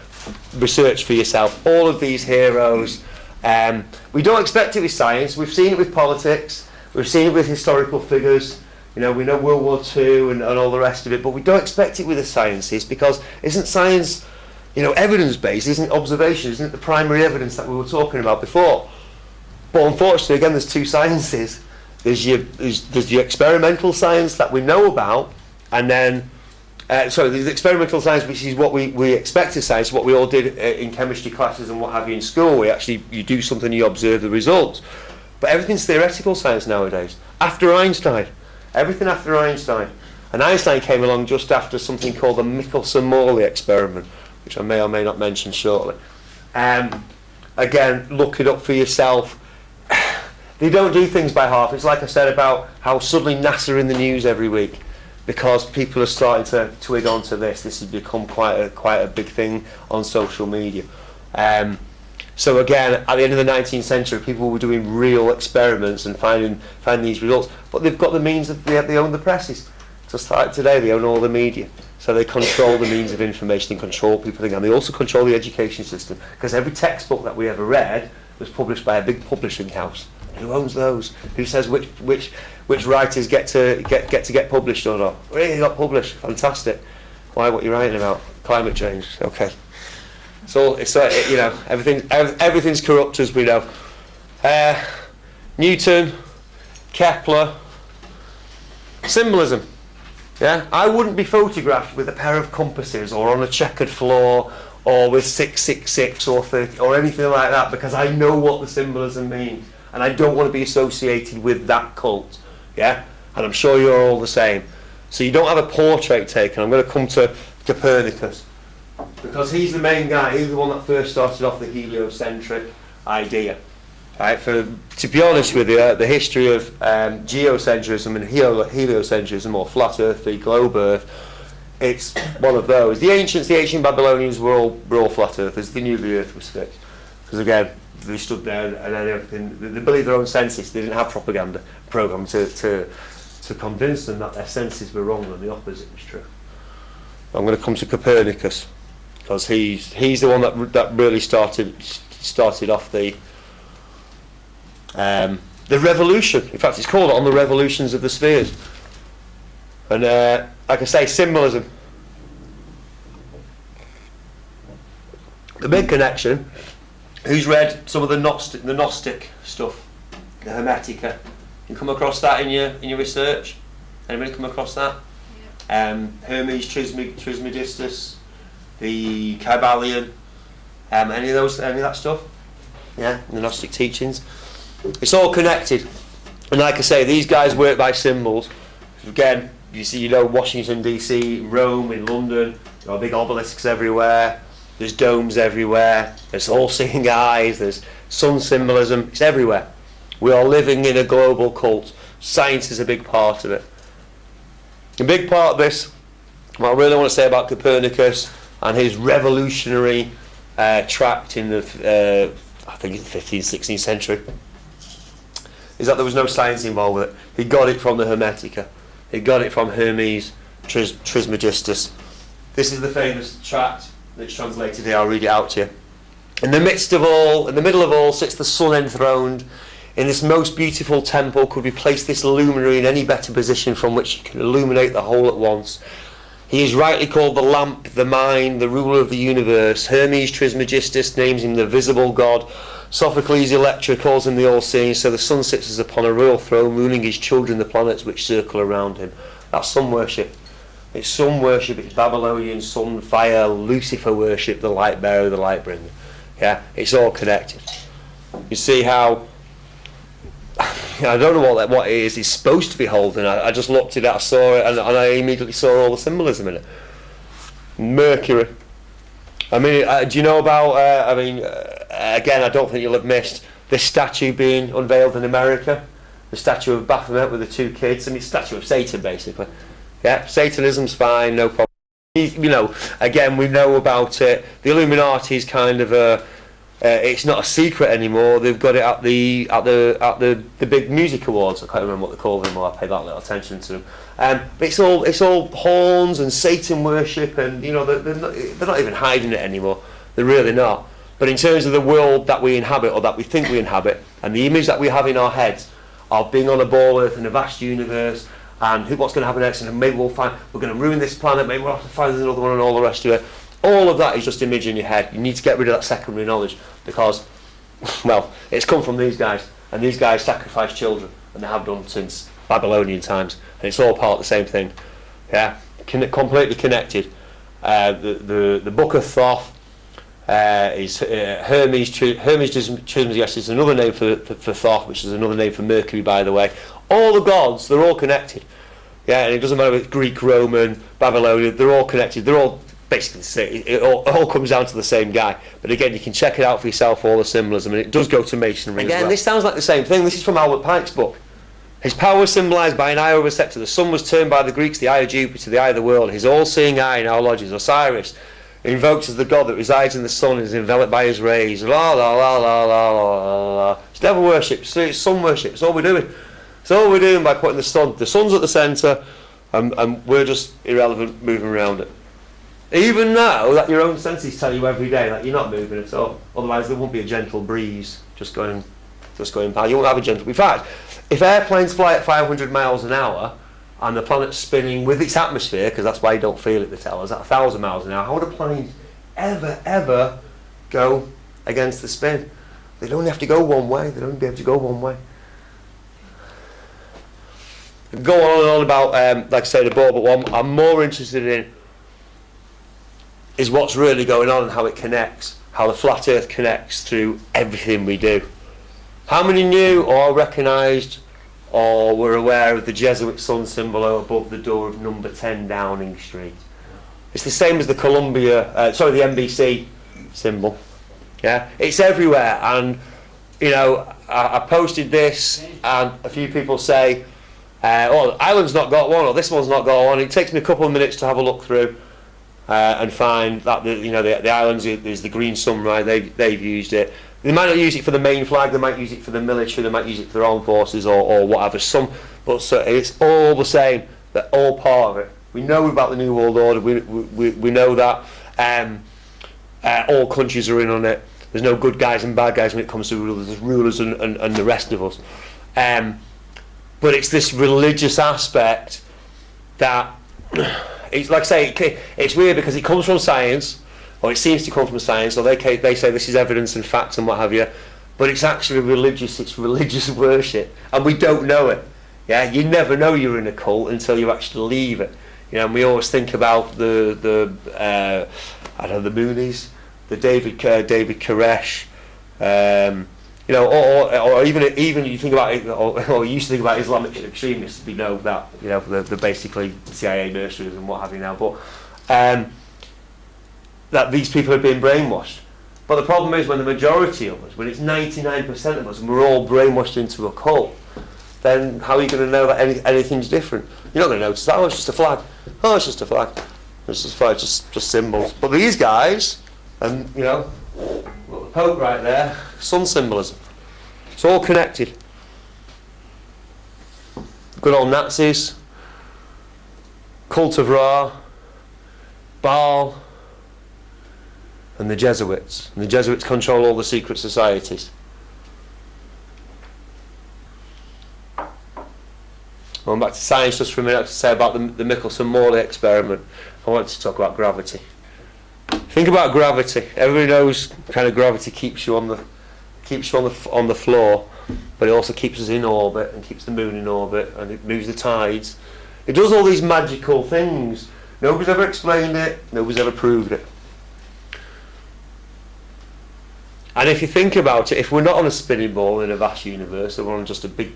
research for yourself. All of these heroes. We don't expect it with science. We've seen it with politics. We've seen it with historical figures. We know World War II and all the rest of it, but we don't expect it with the sciences, because isn't science, evidence-based? Isn't observation? Isn't it the primary evidence that we were talking about before? But unfortunately, again, there's 2 sciences. There's your experimental science that we know about, and then there's experimental science, which is what we expect as science, what we all did in chemistry classes and what have you in school. You do something, you observe the results. But everything's theoretical science nowadays. After Einstein, everything after Einstein. And Einstein came along just after something called the Michelson-Morley experiment, which I may or may not mention shortly. Again, look it up for yourself. They don't do things by half. It's like I said about how suddenly NASA are in the news every week, because people are starting to twig onto this. This has become quite a big thing on social media. So again, at the end of the 19th century, people were doing real experiments and finding these results. But they've got the means they own the presses. Just like today, they own all the media. So they control the means of information and control people. And they also control the education system, because every textbook that we ever read was published by a big publishing house. Who owns those? Who says which writers get to get published or not? Really got published. Fantastic. Why? What you're writing about? Climate change. Okay. So it's everything's corrupt, as we know. Newton, Kepler, symbolism. Yeah, I wouldn't be photographed with a pair of compasses or on a checkered floor or with 666 or 30 or anything like that, because I know what the symbolism means. And I don't want to be associated with that cult, yeah? And I'm sure you're all the same. So you don't have a portrait taken. I'm going to come to Copernicus, because he's the main guy. He's the one that first started off the heliocentric idea. Right? To be honest with you, the history of geocentrism and heliocentrism, or flat Earth v globe Earth, it's one of those. The ancient Babylonians were all flat Earthers. They knew the Earth was fixed, because again, they stood there and then everything. They believed their own senses. They didn't have propaganda program to convince them that their senses were wrong and the opposite was true. I'm going to come to Copernicus, because he's the one that really started off the revolution. In fact, it's called on the revolutions of the spheres. And like I say, symbolism. The big connection. Who's read some of the Gnostic stuff, the Hermetica? You come across that in your research? Anybody come across that? Yeah. Hermes Trismegistus, the Kybalion, Any of that stuff? Yeah, the Gnostic teachings. It's all connected. And like I say, these guys work by symbols. Again, you see, Washington DC, Rome, in London, there are big obelisks everywhere. There's domes everywhere. There's all-seeing eyes. There's sun symbolism. It's everywhere. We are living in a global cult. Science is a big part of it. A big part of this, what I really want to say about Copernicus and his revolutionary tract in the, I think it's the 15th, 16th century, is that there was no science involved with it. He got it from the Hermetica. He got it from Hermes Trismegistus. This is the famous tract that's translated here. I'll read it out to you. In the middle of all sits the sun enthroned. In this most beautiful temple could be placed this luminary in any better position from which he can illuminate the whole at once. He is rightly called the lamp, the mind, the ruler of the universe. Hermes Trismegistus names him the visible god. Sophocles Electra calls him the all-seeing. So the sun sits as upon a royal throne, ruling his children, the planets which circle around him. That's sun worship. It's sun worship. It's Babylonian sun, fire, Lucifer worship, the light bearer, the light bringer. Yeah, it's all connected. You see how I don't know what it is he's supposed to be holding. I just looked at it, I saw it, and I immediately saw all the symbolism in it. Mercury. I mean, do you know about, again, I don't think you'll have missed this statue being unveiled in America. The statue of Baphomet with the two kids. I mean, statue of Satan, basically. Yeah, Satanism's fine, no problem. Again, we know about it. The Illuminati's kind of it's not a secret anymore. They've got it at the big music awards. I can't remember what they call them, or I pay that little attention to them. But it's all horns and Satan worship, and they're not even hiding it anymore. They're really not. But in terms of the world that we inhabit, or that we think we inhabit, and the image that we have in our heads of being on a ball earth in a vast universe, and what's going to happen next, and maybe we're going to ruin this planet, maybe we'll have to find another one, and all the rest of it. All of that is just image in your head. You need to get rid of that secondary knowledge, because, well, it's come from these guys, and these guys sacrifice children, and they have done since Babylonian times, and it's all part of the same thing. Yeah, completely connected. The Book of Thoth is Hermes Trismegistus is another name for Thoth, which is another name for Mercury, by the way. All the gods, they're all connected. Yeah, and it doesn't matter if it's Greek, Roman, Babylonian, they're all connected. They're all basically the same. It all comes down to the same guy. But again, you can check it out for yourself, all the symbolism, and it does go to masonry as well. This sounds like the same thing. This is from Albert Pike's book. His power was symbolised by an eye over a sceptre. The sun was termed by the Greeks the eye of Jupiter, the eye of the world. His all-seeing eye now lodges. Osiris, invoked as the god that resides in the sun, is enveloped by his rays. La la la la la la la. It's devil worship. It's sun worship. It's all we're doing. It's all we're doing by putting the sun. The sun's at the centre, and we're just irrelevant, moving around it. Even now that your own senses tell you every day that you're not moving at all. Otherwise, there won't be a gentle breeze just going by. You won't have a gentle. In fact, if airplanes fly at 500 miles an hour and the planet's spinning with its atmosphere, because that's why you don't feel it, they tell us, at 1,000 miles an hour, how would a plane ever go against the spin? They'd only have to go one way. They'd only be able to go one way. Go on and on about, like I say, the ball, but what I'm more interested in is what's really going on and how it connects, how the flat earth connects through everything we do. How many knew or recognised or were aware of the Jesuit sun symbol above the door of number 10 Downing Street? It's the same as the the NBC symbol. Yeah, it's everywhere, and I posted this, and a few people say, "Oh, Ireland's not got one, or this one's not got one." It takes me a couple of minutes to have a look through and find that the islands is the green sun, right? They've used it. They might not use it for the main flag. They might use it for the military. They might use it for their armed forces or whatever. But it's all the same. They're all part of it. We know about the New World Order. We know that all countries are in on it. There's no good guys and bad guys when it comes to rulers. There's rulers and the rest of us. But it's this religious aspect that, it's like I say, it's weird because it comes from science, or it seems to come from science, or they say this is evidence and facts and what have you, but it's actually religious. It's religious worship, and we don't know it. Yeah, you never know you're in a cult until you actually leave it. And we always think about the Moonies, the David Koresh, you know, or even you think about it, or you used to think about Islamic extremists. We know that, you know, they're basically CIA mercenaries and what have you now. But that these people have been brainwashed. But the problem is when the majority of us, when it's 99% of us, and we're all brainwashed into a cult, then how are you going to know that anything's different? You're not going to notice that. Oh, it's just a flag. Oh, it's just a flag. It's just a flag. Just symbols. But these guys, and you know, got the Pope right there, sun symbolism. It's all connected. Good old Nazis, cult of Ra, Baal, and the Jesuits. And the Jesuits control all the secret societies. Going back to science just for a minute, to say about the Michelson-Morley experiment. I wanted to talk about gravity. Think about gravity. Everybody knows kind of gravity keeps you on the floor, but it also keeps us in orbit and keeps the moon in orbit, and it moves the tides. It does all these magical things. Nobody's ever explained it. Nobody's ever proved it. And if you think about it, if we're not on a spinning ball in a vast universe, and we're on just a big,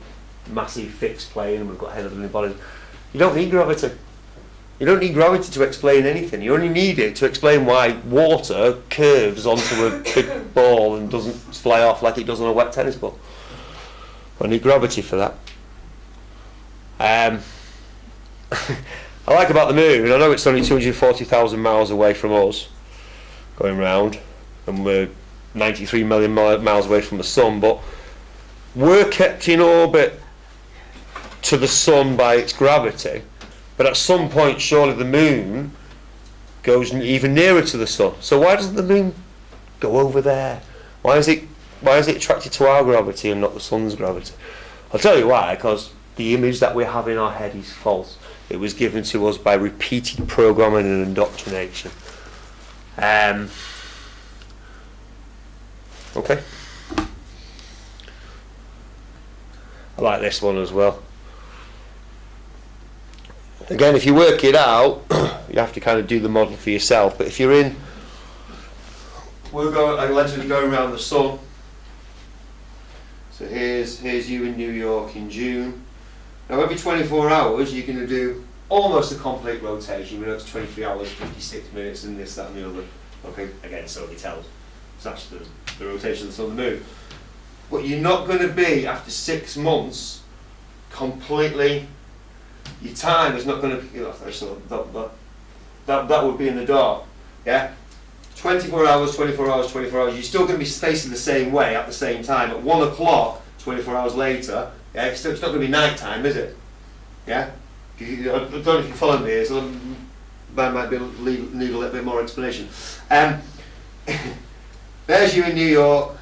massive fixed plane, and we've got head and bodies, you don't need gravity. You don't need gravity to explain anything. You only need it to explain why water curves onto a big ball and doesn't fly off like it does on a wet tennis ball. I need gravity for that. I like about the moon, I know it's only 240,000 miles away from us, going round, and we're 93 million miles away from the sun, but we're kept in orbit to the sun by its gravity, but at some point surely the moon goes even nearer to the sun. So why doesn't the moon go over there? Why is it attracted to our gravity and not the sun's gravity? I'll tell you why, because the image that we have in our head is false. It was given to us by repeated programming and indoctrination. Okay. I like this one as well. Again, if you work it out, you have to kind of do the model for yourself. But if you're in, we're allegedly going around the sun. So here's you in New York in June. Now every 24 hours you're going to do almost a complete rotation. We know it's 23 hours, 56 minutes, and this, that, and the other. Okay, again, so it tells. It's actually the rotation of the sun and the moon. But you're not going to be, after 6 months, completely, your time is not going to, you know, that would be in the dark, yeah? 24 hours, 24 hours, 24 hours, you're still going to be facing the same way at the same time. At 1 o'clock, 24 hours later, yeah, it's not going to be night time, is it? Yeah? I don't know if you follow me here, so I might need a little bit more explanation. There's you in New York,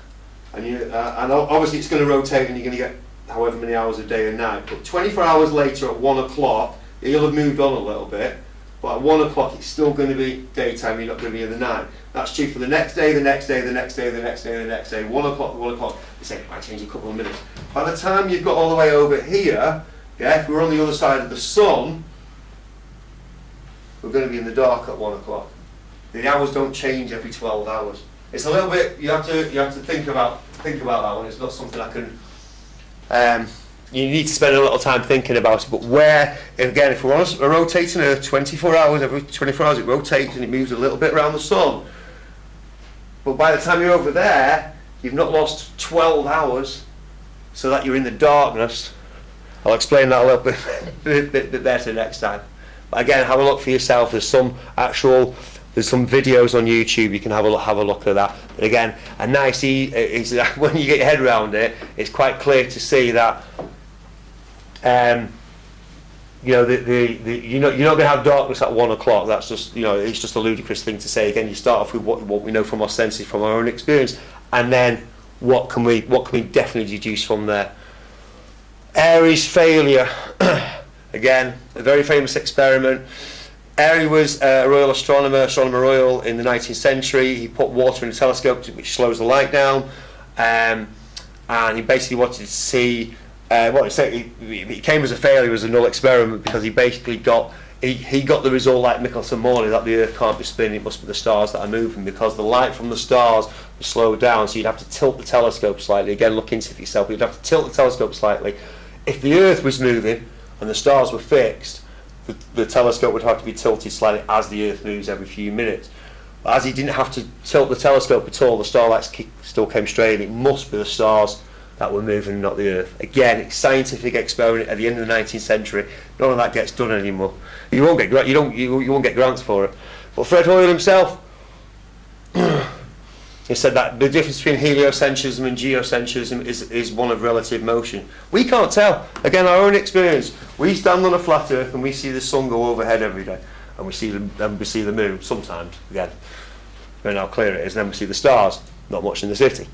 and obviously it's going to rotate and you're going to get however many hours a day and night. But 24 hours later at 1 o'clock, you'll have moved on a little bit, but at 1 o'clock it's still going to be daytime, you're not going to be in the night. That's true for the next day, the next day, the next day, the next day, the next day. 1 o'clock, 1 o'clock. You say, it might change a couple of minutes. By the time you've got all the way over here, yeah, if we're on the other side of the sun, we're going to be in the dark at 1 o'clock. The hours don't change every 12 hours. It's a little bit, you have to think about that one. It's not something I can, you need to spend a little time thinking about it, but again, if we're on a rotating Earth, 24 hours, every 24 hours it rotates and it moves a little bit around the sun. But by the time you're over there, you've not lost 12 hours so that you're in the darkness. I'll explain that a little bit better next time. But again, have a look for yourself. There's some videos on YouTube. You can have a look at that. But again, a nice when you get your head around it, it's quite clear to see that you know you're not going to have darkness at 1 o'clock. That's just, you know, it's just a ludicrous thing to say. Again, you start off with what we know from our senses, from our own experience, and then what can we definitely deduce from there. Airy's failure. Again, a very famous experiment. Airy was a royal astronomer royal in the 19th century. He put water in a telescope which slows the light down, and he basically wanted to see. He came as a failure, as a null experiment, because he basically got he got the result like Michelson Morley that the Earth can't be spinning, it must be the stars that are moving, because the light from the stars was slowed down, so you'd have to tilt the telescope slightly. Again, look into it for yourself. You'd have to tilt the telescope slightly. If the Earth was moving and the stars were fixed, the telescope would have to be tilted slightly as the Earth moves every few minutes. But as he didn't have to tilt the telescope at all, the starlights still came straight. It must be the stars that were moving, not the Earth. Again, it's a scientific experiment at the end of the 19th century. None of that gets done anymore. You won't get you won't get grants for it. But Fred Hoyle himself, he said that the difference between heliocentrism and geocentrism is one of relative motion. We can't tell. Again, our own experience. We stand on a flat Earth and we see the sun go overhead every day, and we see the moon sometimes. Again, depending how clear it is. And then we see the stars. Not much in the city.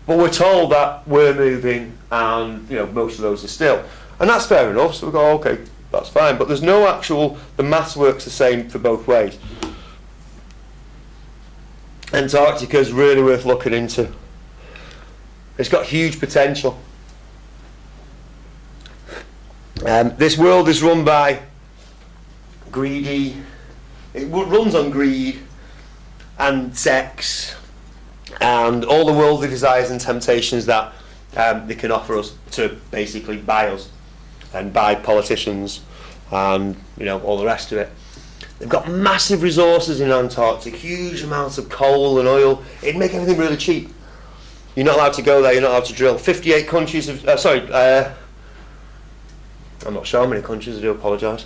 But we're told that we're moving, and most of those are still, and that's fair enough. So we go, okay, that's fine. But there's no actual. The maths works the same for both ways. Antarctica is really worth looking into. It's got huge potential. This world is run by greedy. It runs on greed and sex and all the worldly desires and temptations that they can offer us to basically buy us and buy politicians and all the rest of it. They've got massive resources in Antarctica, huge amounts of coal and oil. It'd make everything really cheap. You're not allowed to go there, you're not allowed to drill. 58 countries have, I'm not sure how many countries, I do apologise.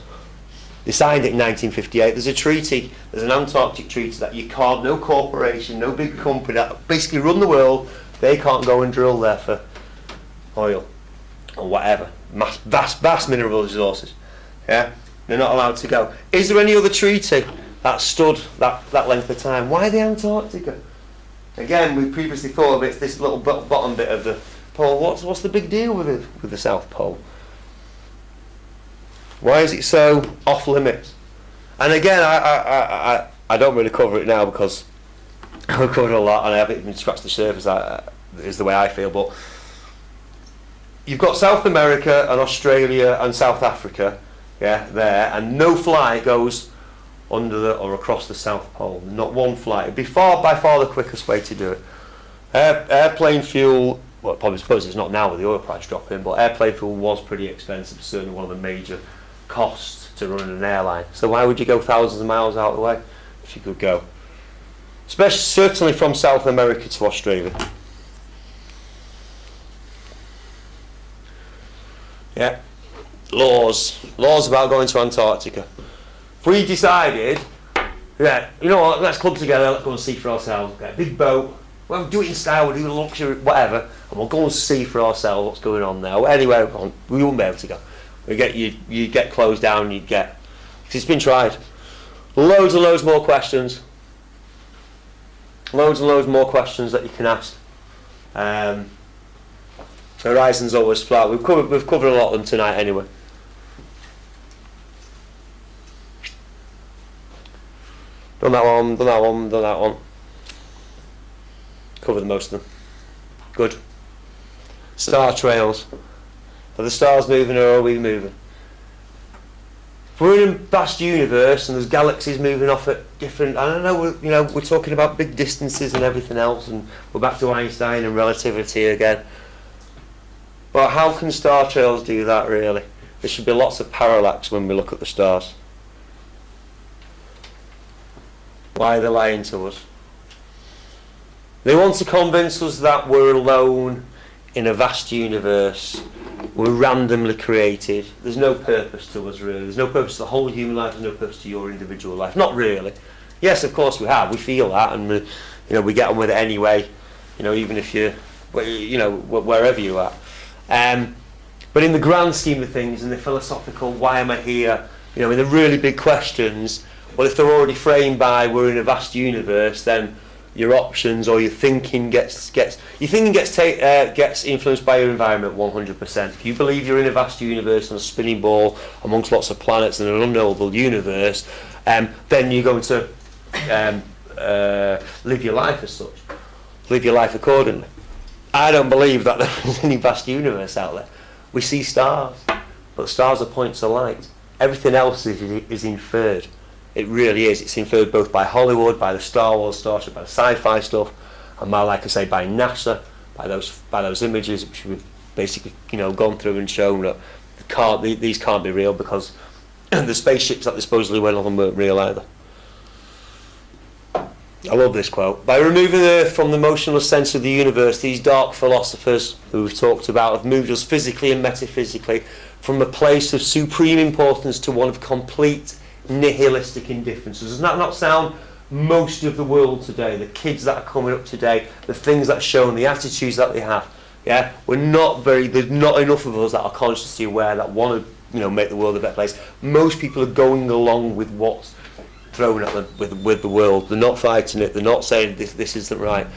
They signed it in 1958. There's a treaty, there's an Antarctic treaty that you can't, no corporation, no big company that basically run the world, they can't go and drill there for oil or whatever. Vast mineral resources. Yeah? They're not allowed to go. Is there any other treaty that stood that length of time? Why the Antarctica? Again, we previously thought of it, this little bottom bit of the pole. What's the big deal with the South Pole? Why is it so off limits? And again, I don't really cover it now because I've covered a lot and I haven't even scratched the surface. That is the way I feel. But you've got South America and Australia and South Africa. Yeah, there, and no flight goes under or across the South Pole. Not one flight. It'd be by far the quickest way to do it. Airplane fuel, well, probably suppose it's not now with the oil price dropping, but airplane fuel was pretty expensive. Certainly one of the major costs to run an airline. So why would you go thousands of miles out of the way if you could go? Certainly from South America to Australia. Yeah. Laws about going to Antarctica. If we decided, you know what, let's club together, let's go and see for ourselves, get a big boat, we'll do it in style, we'll do luxury, whatever, and we'll go and see for ourselves what's going on there. Anywhere we wouldn't be able to go. You get closed down, because it's been tried. Loads and loads more questions. Loads and loads more questions that you can ask. Horizon's always flat. We've covered a lot of them tonight anyway. Done that one. Covered most of them. Good. Star trails. Are the stars moving or are we moving? If we're in a vast universe and there's galaxies moving off at different, I don't know, we're talking about big distances and everything else, and we're back to Einstein and relativity again. But how can star trails do that really? There should be lots of parallax when we look at the stars. Why are they lying to us? They want to convince us that we're alone in a vast universe. We're randomly created. There's no purpose to us really. There's no purpose to the whole human life. There's no purpose to your individual life. Not really. Yes, of course we have. We feel that, and we get on with it anyway. Even if wherever you are. But in the grand scheme of things, in the philosophical, why am I here? In the really big questions. Well, if they're already framed by we're in a vast universe, then your options or your thinking gets influenced by your environment 100%. If you believe you're in a vast universe on a spinning ball amongst lots of planets in an unknowable universe, then you're going to live your life as such, live your life accordingly. I don't believe that there is any vast universe out there. We see stars, but stars are points of light. Everything else is inferred. It really is. It's inferred both by Hollywood, by the Star Wars, Star Trek, by the sci-fi stuff, and by, like I say, by NASA, by those images which we've basically, gone through and shown that these can't be real, because the spaceships that they supposedly went on weren't real either. I love this quote. By removing Earth from the motionless centre of the universe, these dark philosophers who we've talked about have moved us physically and metaphysically from a place of supreme importance to one of complete nihilistic indifference. Does that not sound most of the world today? The kids that are coming up today, the things that are shown, the attitudes that they have. Yeah, there's not enough of us that are consciously aware that want to, make the world a better place. Most people are going along with what's thrown at them with the world. They're not fighting it. They're not saying this isn't right.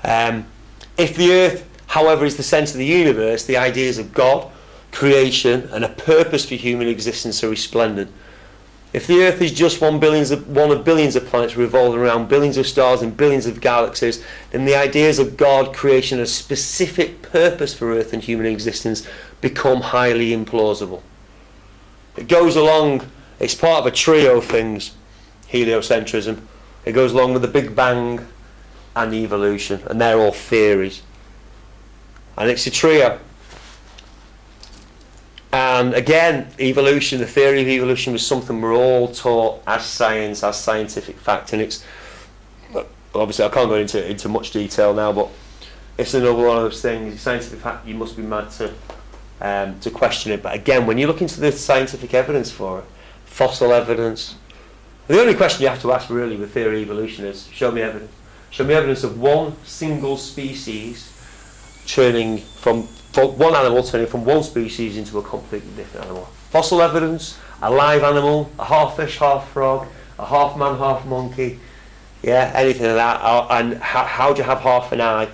If the Earth, however, is the centre of the universe, the ideas of God, creation, and a purpose for human existence are resplendent. If the Earth is just one of billions of planets revolving around billions of stars and billions of galaxies, then the ideas of God, creation, and a specific purpose for Earth and human existence become highly implausible. It goes along, it's part of a trio of things, heliocentrism. It goes along with the Big Bang and evolution, and they're all theories. And it's a trio. And again, evolution, the theory of evolution was something we're all taught as science, as scientific fact, and it's, obviously I can't go into much detail now, but it's another one of those things. Scientific fact, you must be mad to question it. But again, when you look into the scientific evidence for it, fossil evidence, the only question you have to ask really with theory of evolution is, show me evidence. Show me evidence of one single species turning from one animal turning from one species into a completely different animal. Fossil evidence, a live animal, a half fish, half frog, a half man, half monkey, anything like that. And how do you have half an eye?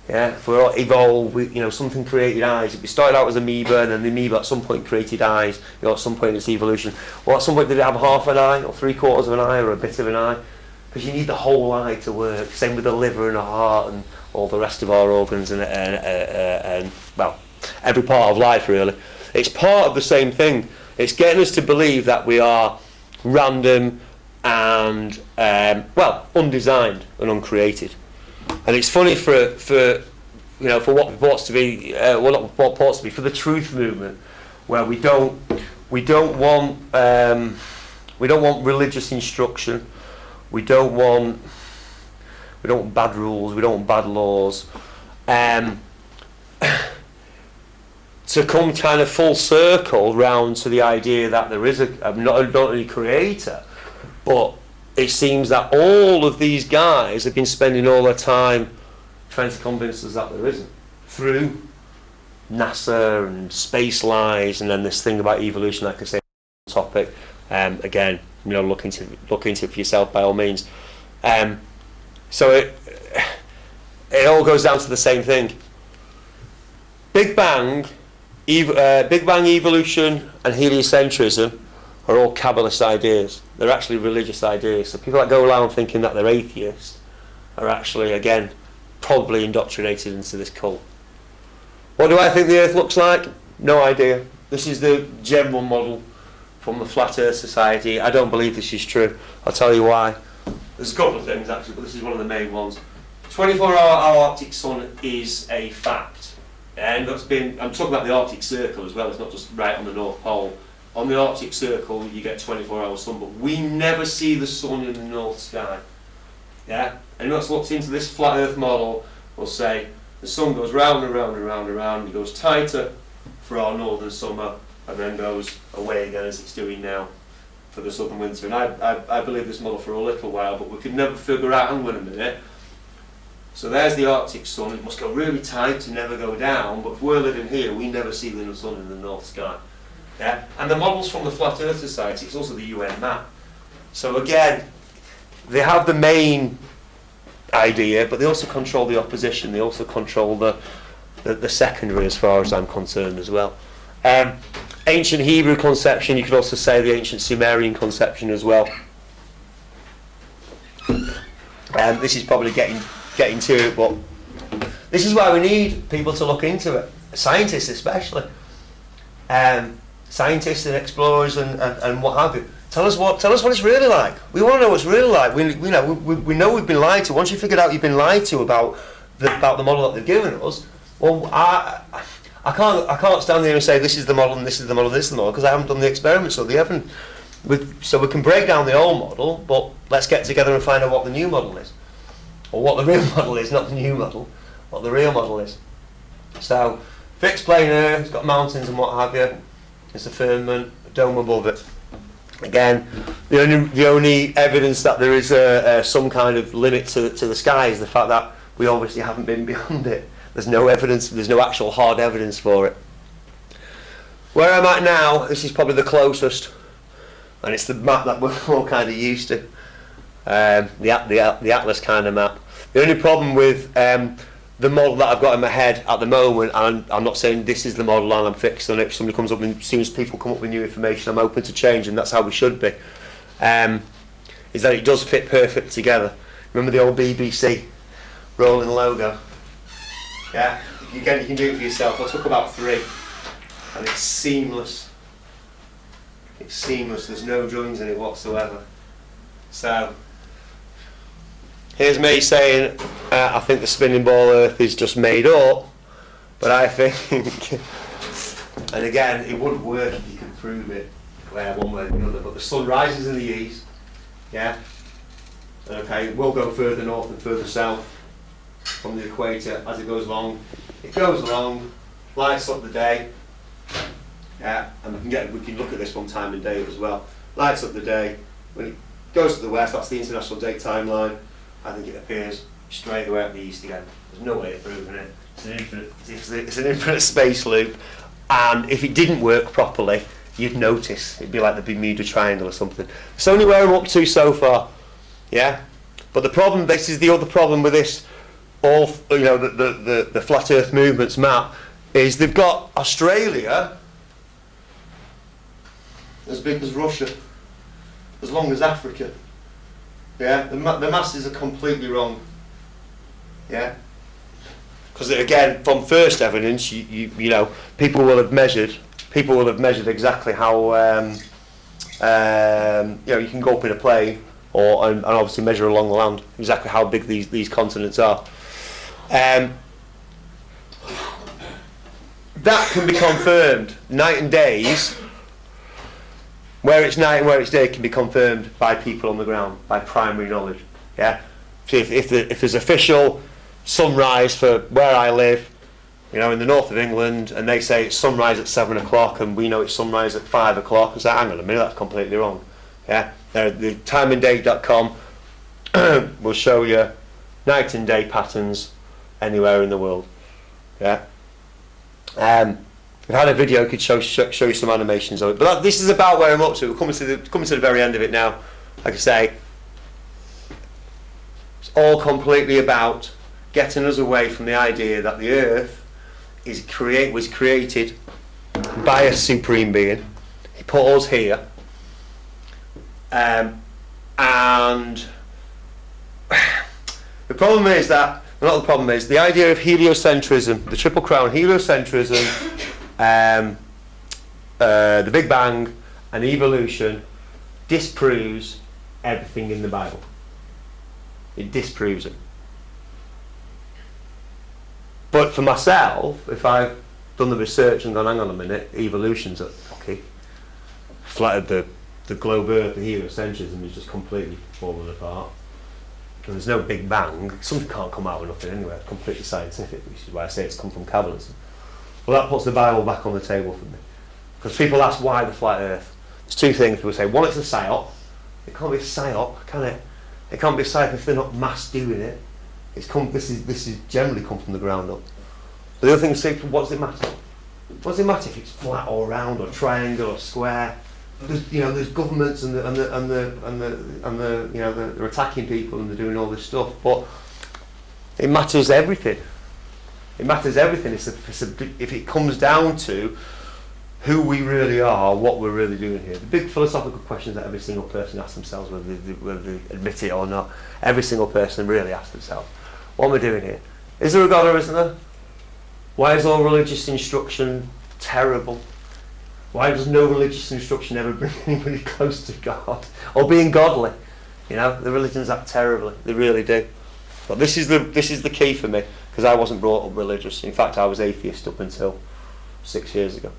Yeah, if we're all evolved, something created eyes. If we started out as amoeba, and then the amoeba at some point created eyes, at some point in its evolution. Well, at some point did it have half an eye, or 3/4 of an eye, or a bit of an eye? Because you need the whole eye to work. Same with the liver and the heart and all the rest of our organs and every part of life really. It's part of the same thing. It's getting us to believe that we are random and undesigned and uncreated. And it's funny for what purports to be for the truth movement, where we don't want religious instruction. We don't want bad rules, we don't want bad laws. To come kind of full circle round to the idea that there is not only creator, but it seems that all of these guys have been spending all their time trying to convince us that there isn't, through NASA and space lies, and then this thing about evolution, like I say, topic. Again, look into it for yourself by all means. So it all goes down to the same thing. Big Bang, evolution, and heliocentrism are all Kabbalist ideas. They're actually religious ideas. So people that go around thinking that they're atheists are actually, again, probably indoctrinated into this cult. What do I think the Earth looks like? No idea. This is the general model from the Flat Earth Society. I don't believe this is true. I'll tell you why. There's a couple of things actually, but this is one of the main ones. 24-hour Arctic sun is a fact. And I'm talking about the Arctic Circle as well, it's not just right on the North Pole. On the Arctic Circle you get 24-hour sun, but we never see the sun in the North sky. Yeah? Anyone that's looked into this flat Earth model will say the sun goes round and round and round and round, it goes tighter for our northern summer and then goes away again as it's doing now for the southern winter. And I believe this model for a little while, but we could never figure out, hang on a minute. So there's the Arctic sun, it must go really tight to never go down, but if we're living here, we never see the sun in the North sky. Yeah? And the models from the Flat Earth Society, it's also the UN map. So again, they have the main idea, but they also control the opposition, they also control the secondary as far as I'm concerned as well. Ancient Hebrew conception, you could also say the ancient Sumerian conception as well. This is probably getting to it, but this is why we need people to look into it, scientists especially. scientists and explorers and what have you. Tell us what it's really like. We want to know what it's really like. We know we've been lied to. Once you figured out you've been lied to about the model that they've given us, well, I can't stand there and say this is the model and this is the model and this is the model because I haven't done the experiment, so they haven't. So we can break down the old model, but let's get together and find out what the new model is, or what the real model is, not the new model, what the real model is. So fixed plane Earth, it's got mountains and what have you. It's a firmament, a dome above it. Again, the only evidence that there is some kind of limit to the sky is the fact that we obviously haven't been beyond it. There's no evidence, there's no actual hard evidence for it. Where I'm at now, this is probably the closest, and it's the map that we're all kind of used to, the Atlas kind of map. The only problem with the model that I've got in my head at the moment, and I'm not saying this is the model and I'm fixed on it. If somebody comes up and as soon as people come up with new information, I'm open to change, and that's how we should be. Is that it does fit perfect together. Remember the old BBC rolling logo? Yeah, you can do it for yourself. I took about 3, and it's seamless. It's seamless. There's no joins in it whatsoever. So. Here's me saying, I think the spinning ball Earth is just made up, but I think, and again, it wouldn't work if you could prove it one way or the other, but the sun rises in the east, yeah, okay, it will go further north and further south from the equator as it goes along. It goes along, lights up the day, yeah, and we can look at this from time and date as well. Lights up the day, when it goes to the west, that's the international date timeline. I think it appears straight away at the east again. There's no way of proving it. It's an infinite space loop, and if it didn't work properly, you'd notice. It'd be like the Bermuda Triangle or something. It's only where I'm up to so far, yeah. But the problem, this is the other problem with this, the Flat Earth Movement's map, is they've got Australia as big as Russia, as long as Africa. Yeah, the masses are completely wrong. Yeah, because again, from first evidence, you know, people will have measured exactly how you know, you can go up in a plane and obviously measure along the land exactly how big these continents are. That can be confirmed. Night and days. Where it's night and where it's day can be confirmed by people on the ground, by primary knowledge. Yeah. So if there's official sunrise for where I live, you know, in the north of England, and they say it's sunrise at 7 o'clock, and we know it's sunrise at 5 o'clock, I say, hang on a minute, that's completely wrong. Yeah. The timeanddate.com will show you night and day patterns anywhere in the world. Yeah. We've had a video could show you some animations of it, but this is about where I'm up to. We're coming to the very end of it now. Like I say, it's all completely about getting us away from the idea that the Earth was created by a supreme being. He put us here, and the problem is that, not the problem is, the idea of heliocentrism, the Triple Crown, heliocentrism, the Big Bang and evolution disproves everything in the Bible. It disproves it. But for myself, if I've done the research and gone, hang on a minute, evolution's okay, flattered the globe Earth, the heliocentrism is just completely fallen apart. And there's no Big Bang. Something can't come out of nothing anyway. It's completely scientific, which is why I say it's come from Kabbalism. Well, that puts the Bible back on the table for me. Because people ask why the flat Earth. There's 2 things people say. One, it's a psyop. It can't be a psyop, can it? It can't be a psyop if they're not mass doing it. This is generally come from the ground up. But the other thing is, what does it matter? What does it matter if it's flat or round or triangle or square? There's governments and they're attacking people and they're doing all this stuff, but it matters everything. It matters everything. If it comes down to who we really are, what we're really doing here. The big philosophical questions that every single person asks themselves, whether they admit it or not, every single person really asks themselves, what am I doing here? Is there a God or isn't there? Why is all religious instruction terrible? Why does no religious instruction ever bring anybody close to God or being godly? You know, the religions act terribly. They really do. But this is the key for me, because I wasn't brought up religious. In fact, I was atheist up until 6 years ago.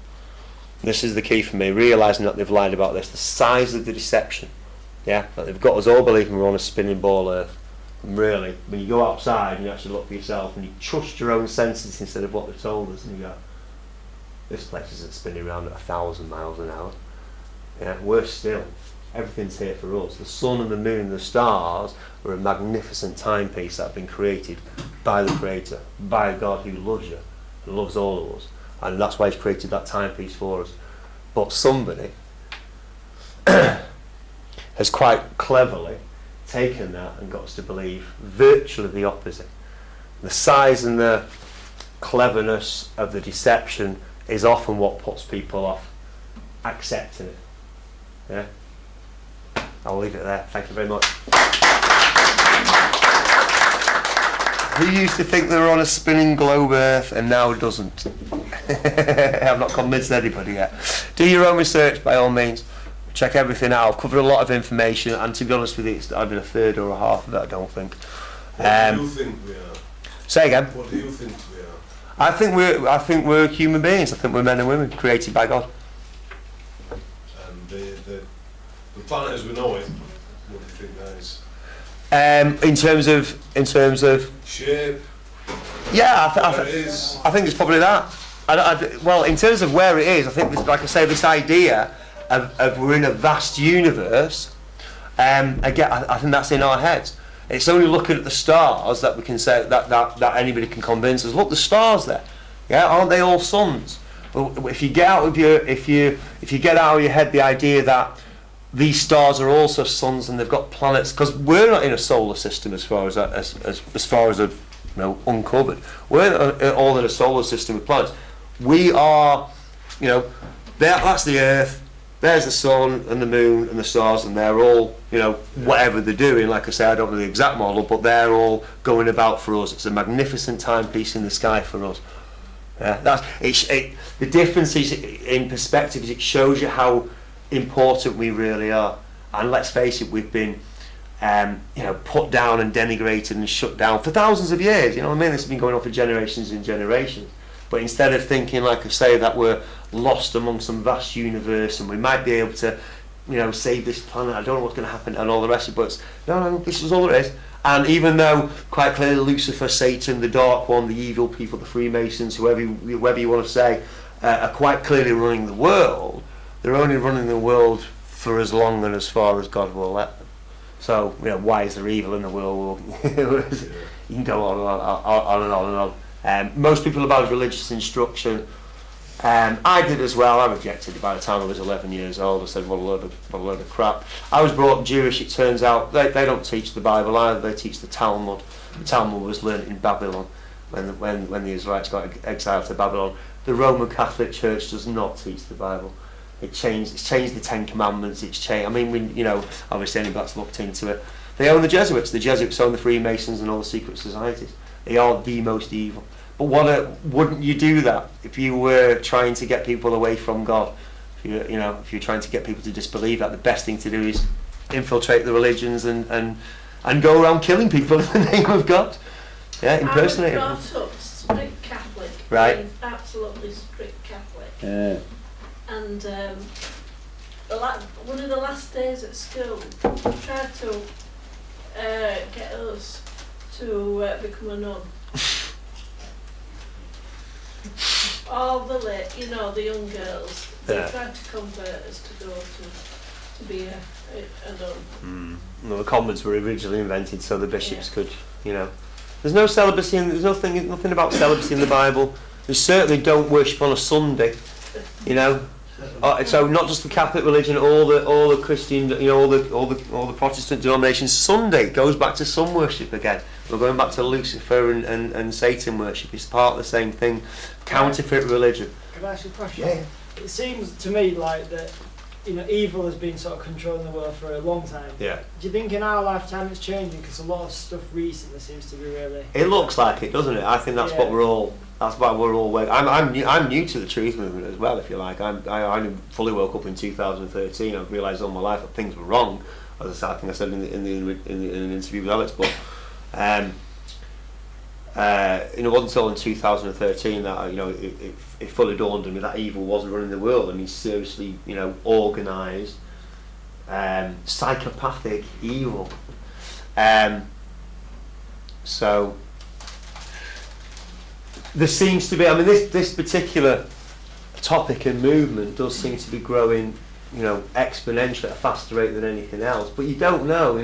This is the key for me, realising that they've lied about this. The size of the deception. Yeah, that they've got us all believing we're on a spinning ball earth. And really, when you go outside and you actually look for yourself and you trust your own senses instead of what they've told us, and you go, this place isn't spinning around at 1,000 miles an hour. Yeah, worse still, everything's here for us. The sun and the moon and the stars are a magnificent timepiece that have been created by the Creator, by God who loves you and loves all of us. And that's why He's created that timepiece for us. But somebody has quite cleverly taken that and got us to believe virtually the opposite. The size and the cleverness of the deception is often what puts people off accepting it. Yeah? I'll leave it there. Thank you very much. Who used to think they were on a spinning globe earth and now doesn't? I've not convinced anybody yet. Do your own research by all means. Check everything out. I've covered a lot of information, and to be honest with you, it's either a third or a half of it, I don't think. What do you think we are? Say again? What do you think we are? I think we're human beings. I think we're men and women created by God. And the planet as we know it, what do you think that is? In terms of Shape? yeah, I think it's probably that. Well, in terms of where it is, I think, like I say, this idea of we're in a vast universe. Again, I think that's in our heads. It's only looking at the stars that we can say that anybody can convince us. Look, the stars there, yeah, aren't they all suns? Well, if you get out of your if you get out of your head the idea that these stars are also suns and they've got planets, because we're not in a solar system as far as I've uncovered. We're all in a solar system with planets. We are, that's the Earth. There's the sun and the moon and the stars, and they're all, whatever they're doing. Like I say, I don't know the exact model, but they're all going about for us. It's a magnificent timepiece in the sky for us. Yeah, the difference is in perspective. Is it shows you how important we really are. And let's face it, we've been, put down and denigrated and shut down for thousands of years. You know what I mean? This has been going on for generations and generations. But instead of thinking, like I say, that we're lost among some vast universe and we might be able to, save this planet, I don't know what's going to happen and all the rest of it, but no, this is all there is. And even though quite clearly Lucifer, Satan, the Dark One, the evil people, the Freemasons, whoever you want to say, are quite clearly running the world, they're only running the world for as long and as far as God will let them. So, why is there evil in the world? You can go on and on and on and on. Most people about religious instruction, I did as well. I rejected it by the time I was 11 years old. I said, what a load of crap. I was brought up Jewish. It turns out they don't teach the Bible either. They teach the Talmud. The Talmud was learnt in Babylon when the Israelites got exiled to Babylon. The Roman Catholic Church does not teach the Bible. It's changed the Ten Commandments. It's changed. I mean, obviously anybody's looked into it. They own the Jesuits. The Jesuits own the Freemasons and all the secret societies. They are the most evil. But wouldn't you do that if you were trying to get people away from God? If you're trying to get people to disbelieve that, the best thing to do is infiltrate the religions and go around killing people in the name of God. Yeah, impersonating. I was brought up strict Catholic. Right. Absolutely strict Catholic. Yeah. And one of the last days at school, I tried to get us to become a nun. All the the young girls, they tried to convert us to go to be a nun. Well, the convents were originally invented so the bishops could, There's no celibacy, there's nothing about celibacy in the Bible. They certainly don't worship on a Sunday, So not just the Catholic religion, all the Christian, all the Protestant denominations. Sunday goes back to sun worship again. We're going back to Lucifer and Satan worship. It's part of the same thing. Counterfeit religion. Can I ask you a question? Yeah. It seems to me like that, evil has been sort of controlling the world for a long time. Yeah. Do you think in our lifetime it's changing? Because a lot of stuff recently seems to be really... It looks like it, doesn't it? I think that's what we're all That's why we're all working. I'm new to the truth movement as well, if you like. I only fully woke up in 2013. I've realised all my life that things were wrong. As I think I said in an interview with Alex, but it wasn't until in 2013 that it fully dawned on me that evil wasn't running the world. I mean, seriously, organised, psychopathic evil. So there seems to be. I mean, this particular topic and movement does seem to be growing, exponentially at a faster rate than anything else. But you don't know.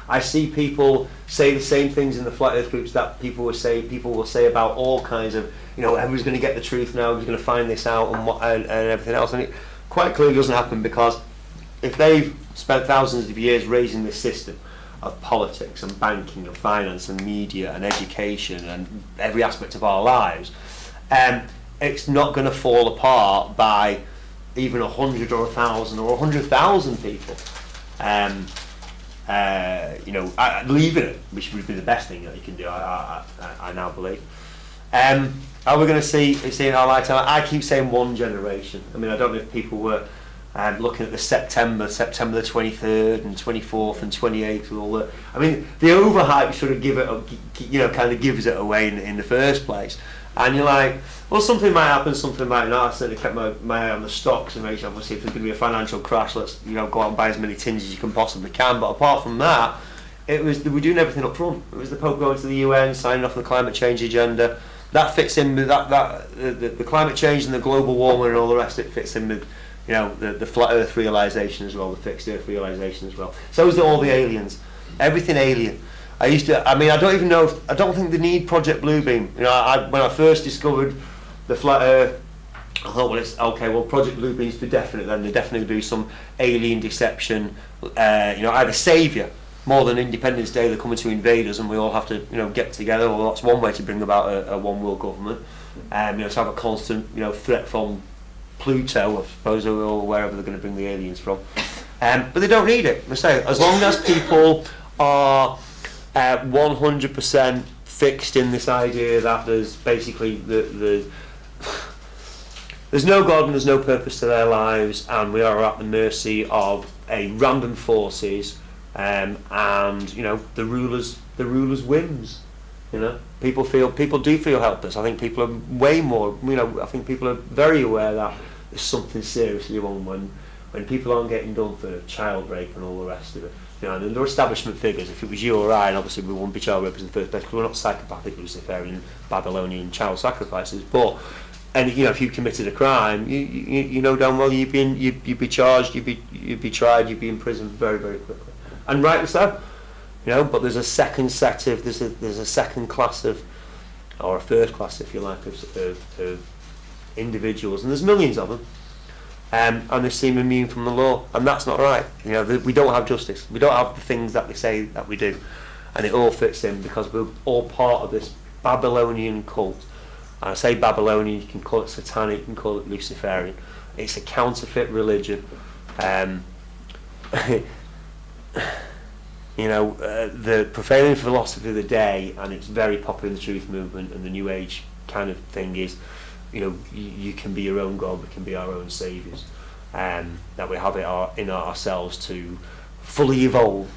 I see people say the same things in the flat earth groups that people will say about all kinds of, everyone's going to get the truth now, everyone's going to find this out and everything else. And it quite clearly doesn't happen, because if they've spent thousands of years raising this system of politics and banking and finance and media and education and every aspect of our lives, it's not going to fall apart by even 100 or 1,000 or 100,000 people. Leaving it, which would be the best thing that you can do. I now believe. Are we going to see in our lifetime? I keep saying one generation. I mean, I don't know if people were looking at the September the 23rd and 24th and 28th and all that. I mean, the overhype sort of kind of gives it away in the first place. And you're like, well, something might happen, something might not. I certainly kept my eye on the stocks and make obviously if there's going to be a financial crash, let's go out and buy as many tins as you can possibly can. But apart from that, we're doing everything up front. It was the Pope going to the UN, signing off the climate change agenda. That fits in with the climate change and the global warming and all the rest. It fits in with the flat Earth realisation as well, the fixed Earth realisation as well. So is all the aliens, everything alien. I don't think they need Project Bluebeam. When I first discovered the flat Earth, I thought, well, it's okay. Well, Project Bluebeam's for definite. Then there definitely be some alien deception. Either saviour more than Independence Day. They're coming to invade us, and we all have to get together. Well, that's one way to bring about a one world government. To have a constant threat from Pluto, I suppose, or wherever they're going to bring the aliens from. But they don't need it. I say, as long as people are 100% fixed in this idea that there's basically there's no God and there's no purpose to their lives, and we are at the mercy of a random forces, and the rulers' whims. People do feel helpless. I think people are way more. I think people are very aware that there's something seriously wrong when people aren't getting done for child rape and all the rest of it. And they're establishment figures. If it was you or I, and obviously we wouldn't be child rapers in the first place because we're not psychopathic, Luciferian, Babylonian child sacrifices. But if you committed a crime, you know damn well you'd be charged, you'd be tried, you'd be imprisoned very, very quickly, and rightly so. But there's a second set of there's a second class of, or a third class, if you like, of individuals, and there's millions of them. And they seem immune from the law, and that's not right. We don't have justice. We don't have the things that they say that we do, and it all fits in because we're all part of this Babylonian cult. And I say Babylonian, you can call it satanic, you can call it Luciferian. It's a counterfeit religion. The prevailing philosophy of the day, and it's very popular in the truth movement and the New Age kind of thing, is you can be your own God, we can be our own saviours, that we have it in ourselves to fully evolve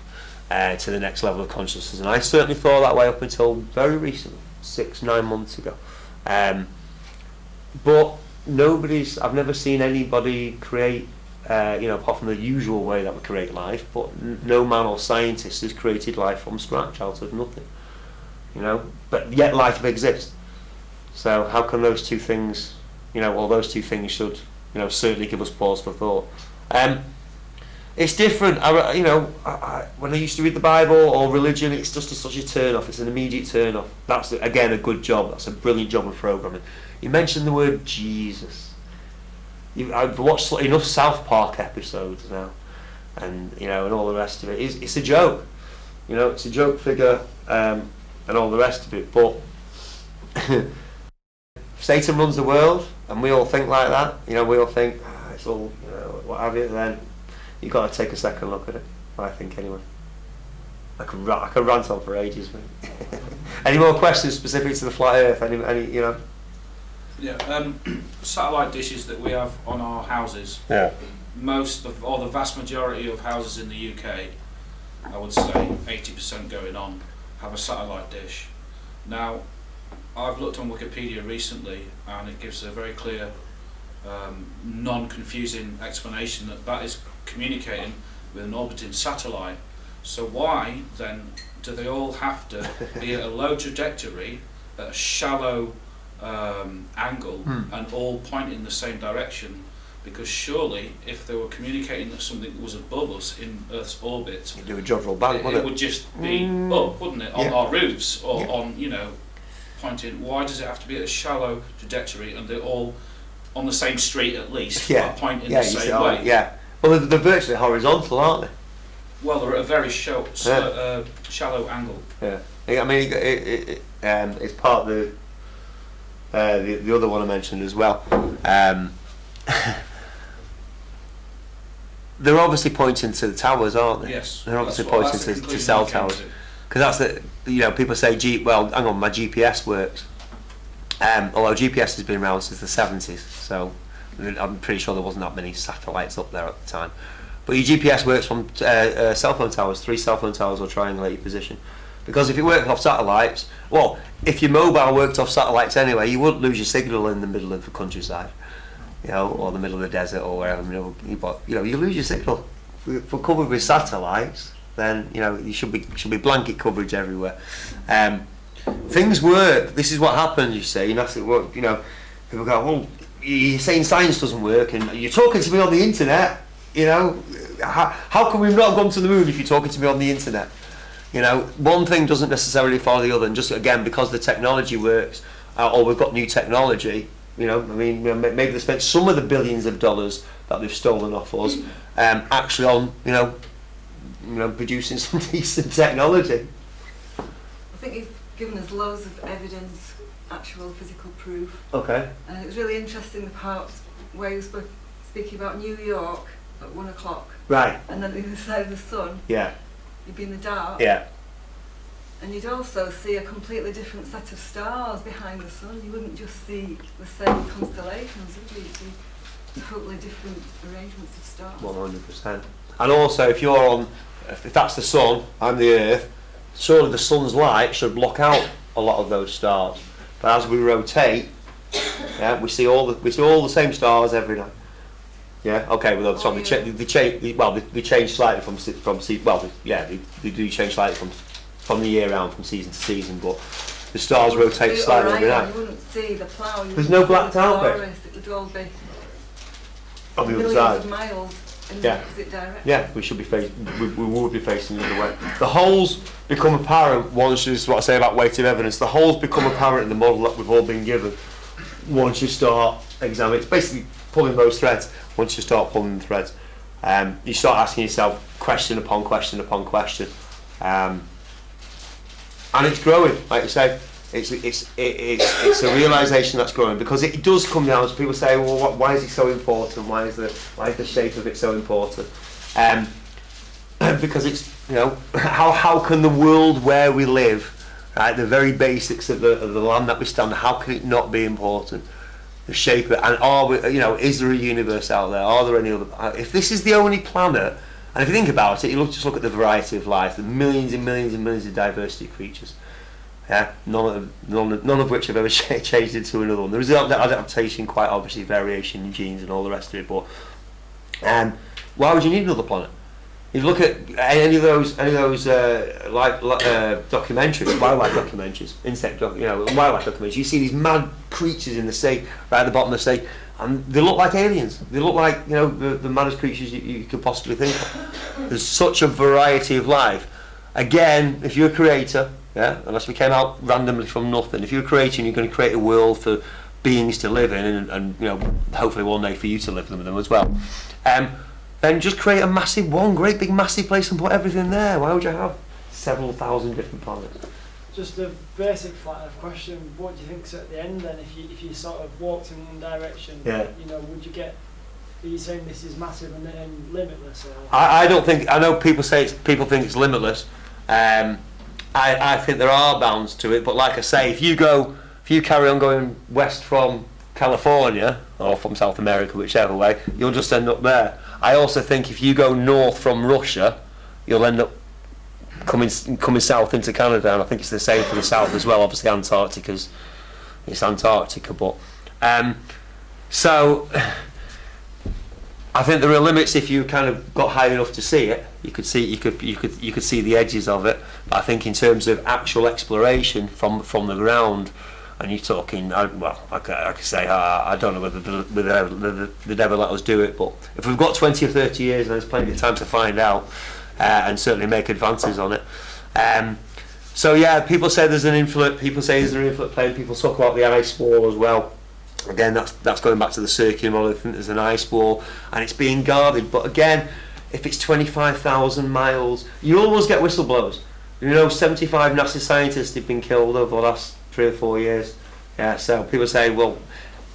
to the next level of consciousness. And I certainly thought that way up until very recently, 6-9 months ago. But I've never seen anybody create, apart from the usual way that we create life, but no man or scientist has created life from scratch out of nothing. But yet life exists. So how can those two things, those two things should, certainly give us pause for thought. It's different. When I used to read the Bible or religion, it's just such a turn off. It's an immediate turn off. That's again a good job. That's a brilliant job of programming. You mentioned the word Jesus. I've watched enough South Park episodes now, and and all the rest of it. It's a joke. It's a joke figure, and all the rest of it. But Satan runs the world, and we all think like that. We all think it's all what have you. Then you've got to take a second look at it. I think anyway. I could rant on for ages. Any more questions specific to the flat Earth? Any Yeah, satellite dishes that we have on our houses, Yeah. the vast majority of houses in the UK, I would say 80% going on, have a satellite dish. Now, I've looked on Wikipedia recently, and it gives a very clear, non-confusing explanation that is communicating with an orbiting satellite. So why then do they all have to be at a low trajectory, at a shallow angle, and all point in the same direction? Because surely, if they were communicating that something was above us in Earth's orbit, Do a jodrell bank, it wouldn't would just be up, wouldn't it, on Yeah. our roofs or Yeah. on, pointing. Why does it have to be at a shallow trajectory and they're all on the same street at least, Yeah. but pointing Yeah, the you same see, way? yeah. Well, they're virtually horizontal, aren't they? Well, they're at a very shallow angle. Yeah. I mean, it's part of the other one I mentioned as well. They're obviously pointing to the towers, aren't they? Yes. They're obviously that's pointing the to conclusion cell I came towers. to. Because that's people say, well, hang on, my GPS works. Although GPS has been around since the 70s, so I'm pretty sure there wasn't that many satellites up there at the time. But your GPS works from cell phone towers. 3 cell phone towers will triangulate your position. Because if it worked off satellites, well, if your mobile worked off satellites anyway, you wouldn't lose your signal in the middle of the countryside, or the middle of the desert or wherever. You lose your signal. If we're covered with satellites, then you should be blanket coverage everywhere. Things work. This is what happens. You see, and that's what people go. Well, you're saying science doesn't work, and you're talking to me on the internet. How can we not have gone to the moon if you're talking to me on the internet? One thing doesn't necessarily follow the other, and just again because the technology works, or we've got new technology. Maybe they spent some of the billions of dollars that they've stolen off us, actually on producing some decent technology. I think you've given us loads of evidence, actual physical proof. Okay. And it was really interesting the part where you were speaking about New York at 1 o'clock, Right. and then the other side of the sun, Yeah. you'd be in the dark, Yeah. and you'd also see a completely different set of stars behind the sun. You wouldn't just see the same constellations, would you? You'd see totally different arrangements of stars. 100%. And also, if that's the sun and the Earth, surely the sun's light should block out a lot of those stars. But as we rotate, we see all the same stars every night. Yeah. Okay. Well, so they change slightly they do change slightly from the year round, from season to season, but the stars rotate slightly every night. You wouldn't see the plough. There's no blacked out bit. It would all be On the other millions side. of miles in Yeah. the opposite direction. Yeah, we should be we would be facing the other way. The holes become apparent once, this is what I say about weight of evidence, the holes become apparent in the model that we've all been given once you start examining. It's basically pulling those threads. Once you start pulling the threads, you start asking yourself question upon question upon question, and it's growing. Like you say, it's a realisation that's growing, because it does come down to people say, well, why is it so important? Why is the shape of it so important? Because it's how can the world where we live, right, the very basics of the land that we stand on, how can it not be important? The shape of it, and are we, is there a universe out there? Are there any other? If this is the only planet, and if you think about it, you just look at the variety of life, the millions and millions and millions of diversity of creatures. Yeah, none of which have ever changed into another one. There is adaptation, quite obviously, variation in genes and all the rest of it. But why would you need another planet? If you look at any of those documentaries, wildlife documentaries, wildlife documentaries, you see these mad creatures in the sea, right at the bottom of the sea, and they look like aliens. They look like the maddest creatures you could possibly think of. There's such a variety of life. Again, if you're a creator, unless we came out randomly from nothing, if you're a creator and you're going to create a world for beings to live in, and hopefully one day for you to live in them as well. Then just create one great big massive place and put everything there. Why would you have several thousand different planets? Just a basic flat earth question, what do you think's at the end then, if you sort of walked in one direction, would you get, are you saying this is massive and then limitless? Or? I don't think, I know people think it's limitless. I think there are bounds to it, but like I say, if you carry on going west from California or from South America, whichever way, you'll just end up there. I also think if you go north from Russia, you'll end up coming south into Canada, and I think it's the same for the south as well. Obviously, it's Antarctica, but so I think there are limits. If you kind of got high enough to see it, you could see the edges of it. But I think in terms of actual exploration from the ground, and you're talking, I could say I don't know whether they'd ever let us do it, but if we've got 20 or 30 years, then there's plenty of time to find out and certainly make advances on it. So yeah, people say there's an influence. People say there's an influence plane. People talk about the ice wall as well. Again, that's going back to the circular model. I think there's an ice wall and it's being guarded. But again, if it's 25,000 miles, you almost get whistleblowers. 75 NASA scientists have been killed over the last 3 or 4 years. Yeah, so people say, well,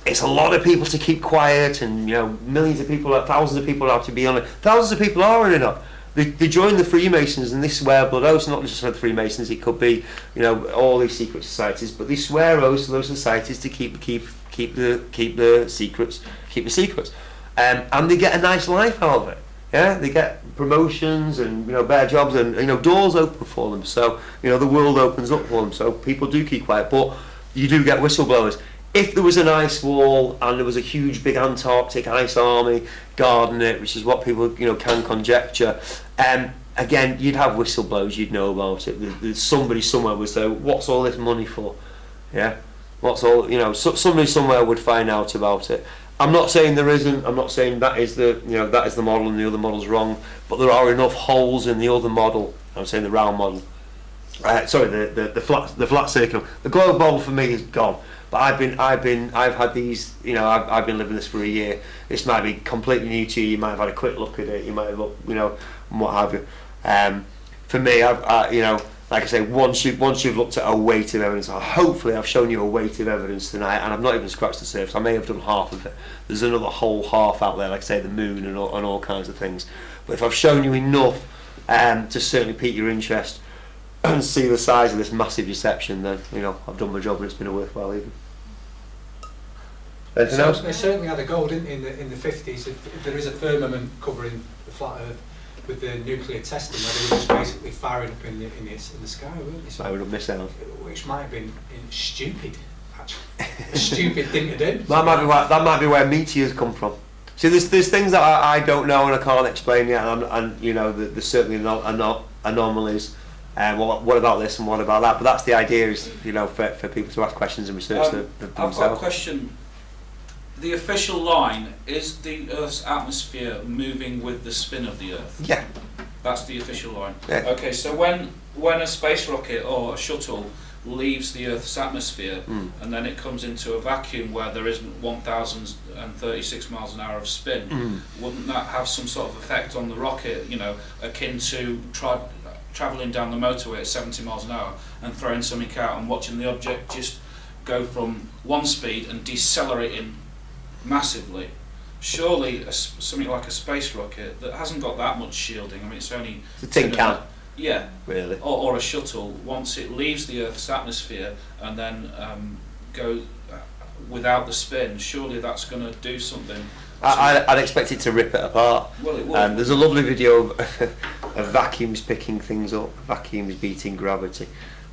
it's a lot of people to keep quiet, and millions of people, thousands of people have to be on it. Thousands of people are enough. They join the Freemasons, and they swear blood oaths. Not just for the Freemasons, it could be all these secret societies, but they swear oaths to those societies to keep the secrets, and they get a nice life out of it. Yeah, they get promotions and better jobs, and doors open for them. So the world opens up for them. So people do keep quiet, but you do get whistleblowers. If there was an ice wall and there was a huge big Antarctic ice army guarding it, which is what people can conjecture, again you'd have whistleblowers, you'd know about it. There's somebody somewhere would say, what's all this money for? Yeah, what's all somebody somewhere would find out about it. I'm not saying there isn't. I'm not saying that is the model and the other model's wrong, but there are enough holes in the other model. I'm saying the round model. The flat circle. The globe model for me is gone. But I've had these. I've been living this for a year. This might be completely new to you. You might have had a quick look at it. You might have looked, and what have you. For me, like I say, once you've looked at a weight of evidence, hopefully I've shown you a weight of evidence tonight, and I've not even scratched the surface. I may have done half of it. There's another whole half out there, like I say, the moon and all kinds of things. But if I've shown you enough to certainly pique your interest and see the size of this massive deception, then I've done my job and it's been a worthwhile evening. Anything else? They certainly had a goal, didn't they, in the 50s. If there is a firmament covering the flat Earth with the nuclear testing, where they were just basically firing up in the sky, weren't they? So, I would have missed out. Which might have been stupid, actually. A stupid thing to do. That might be where meteors come from. See, there's things that I don't know and I can't explain yet, and there's certainly anomalies. What about this and what about that? But that's the idea, is for people to ask questions and research I've got a question. The official line is the Earth's atmosphere moving with the spin of the Earth. Yeah. That's the official line. Yeah. Okay, so when a space rocket or a shuttle leaves the Earth's atmosphere and then it comes into a vacuum where there isn't 1,036 miles an hour of spin, wouldn't that have some sort of effect on the rocket? Akin to travelling down the motorway at 70 miles an hour and throwing something out and watching the object just go from one speed and decelerating massively. Surely something like a space rocket that hasn't got that much shielding, it's only... It's a tin can. Yeah. Really. Or a shuttle, once it leaves the Earth's atmosphere and then goes without the spin, surely that's going to do something. I'd expect it to rip it apart. Well, it will. There's a lovely video of vacuums picking things up, vacuums beating gravity.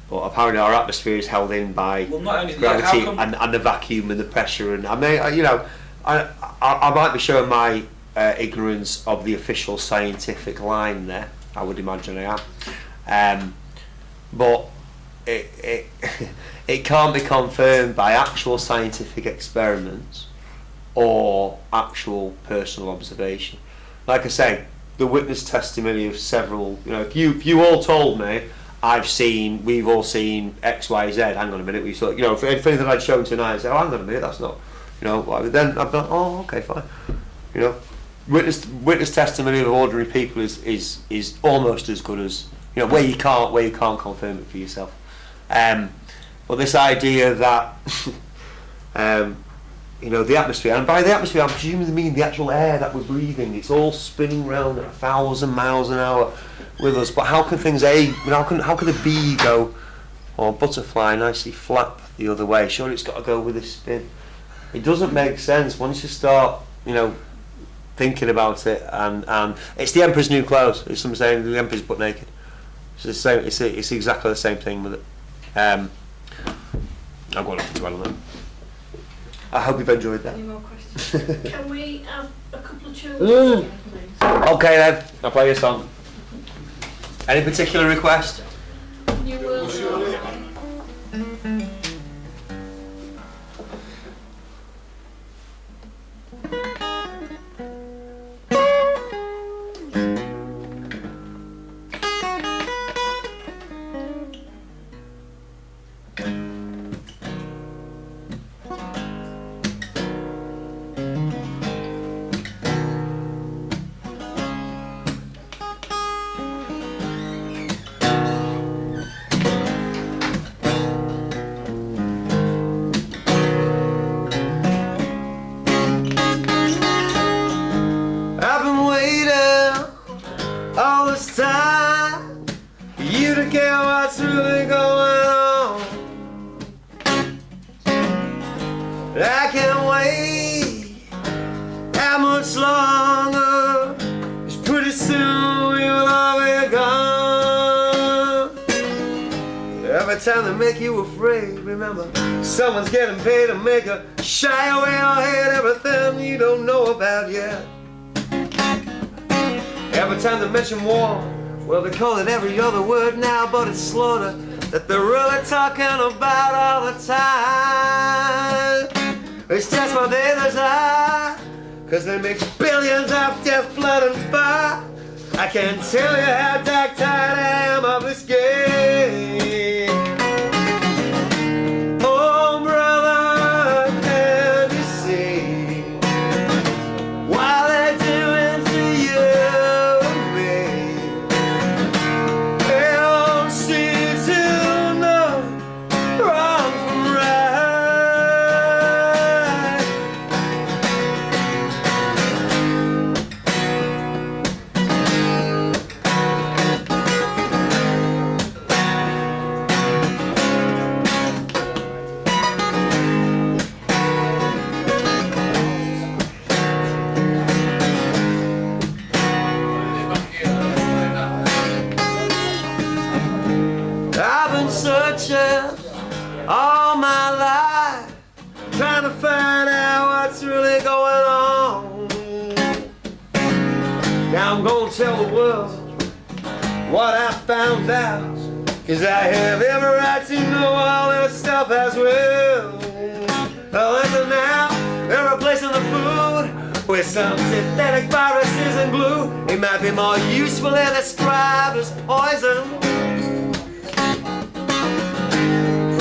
But apparently our atmosphere is held in by gravity and the vacuum and the pressure. And I might be showing my ignorance of the official scientific line there. I would imagine I am. But it can't be confirmed by actual scientific experiments or actual personal observation. Like I say, the witness testimony of several, if you all told me, we've all seen X, Y, Z, hang on a minute, we saw, if anything that I'd shown tonight, I'd say, oh, hang on a minute, that's not, then I'd be like, oh, okay, fine. Witness testimony of ordinary people is almost as good as, where you can't confirm it for yourself. But this idea that, the atmosphere, and by the atmosphere I'm presuming they mean the actual air that we're breathing, it's all spinning round at 1,000 miles an hour with us. But how can things how can a bee go, or a butterfly nicely flap the other way? Surely it's got to go with a spin. It doesn't make sense once you start, thinking about it, and it's the Emperor's New Clothes. It's some saying the Emperor's butt naked. It's the same. It's exactly the same thing with it. I've got nothing to add on that. I hope you've enjoyed that. Any more questions? Can we have a couple of children, please? Okay then, I'll play you a song. Any particular request? You will. I've been waiting all this time for you to get what's really going on. But I can't wait that much longer. 'Cause pretty soon we will all be gone. Every time they make you afraid, remember, someone's getting paid to make you shy away or hate everything you don't know about yet. Every time they mention war, well, they call it every other word now, but it's slaughter that they're really talking about all the time. It's just what they desire, 'cause they make billions of death, blood, and fire. I can't tell you how dark tired I am of this game. Oh, brother, can you see what they're doing to you and me? They don't seem to know wrong from right. I've been searching all my life, trying to find out what's really going on. Now I'm gonna tell the world what I found out, 'cause I have every right to know all this stuff as well. Listen now, they're replacing the food with some synthetic viruses and glue. It might be more usefully described as poison.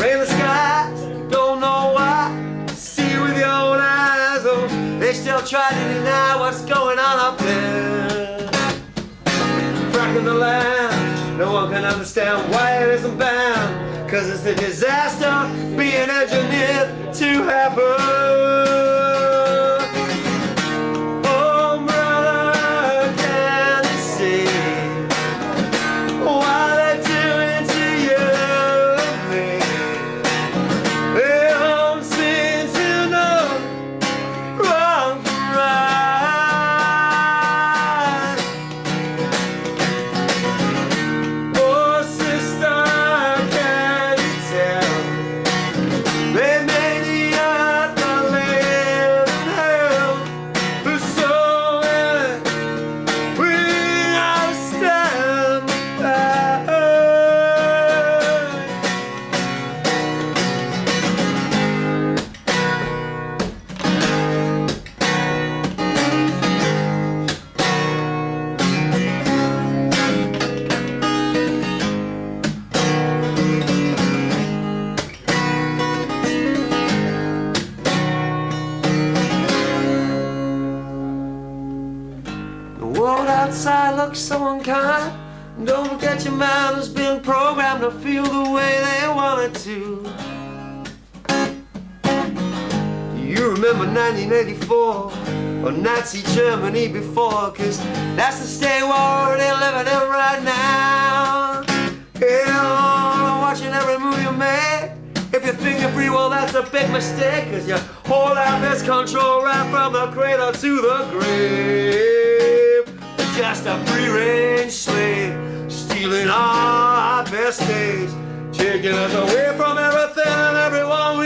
In the skies, don't know why. See with your own eyes, oh, they still try to deny what's going on up there. Fracking the land, no one can understand why it isn't banned. 'Cause it's a disaster being engineered to happen. Oh, brother, can you see what they're doing to you and me? They don't seem to know wrong from right. Oh, sister, can you tell? They made the earth the land and hell. There's so many we gotta stand by. The world outside looks so unkind. Don't forget your mind has been programmed to feel the way they want it to. You remember 1984 or Nazi Germany before? 'Cause that's the state we're already living in right now. Yeah, I'm watching every move you make. If you think you're free, well, that's a big mistake, cause you hold out this control right from the cradle to the grave. Just a free-range slave, stealing our best days, taking us away from everything and everyone we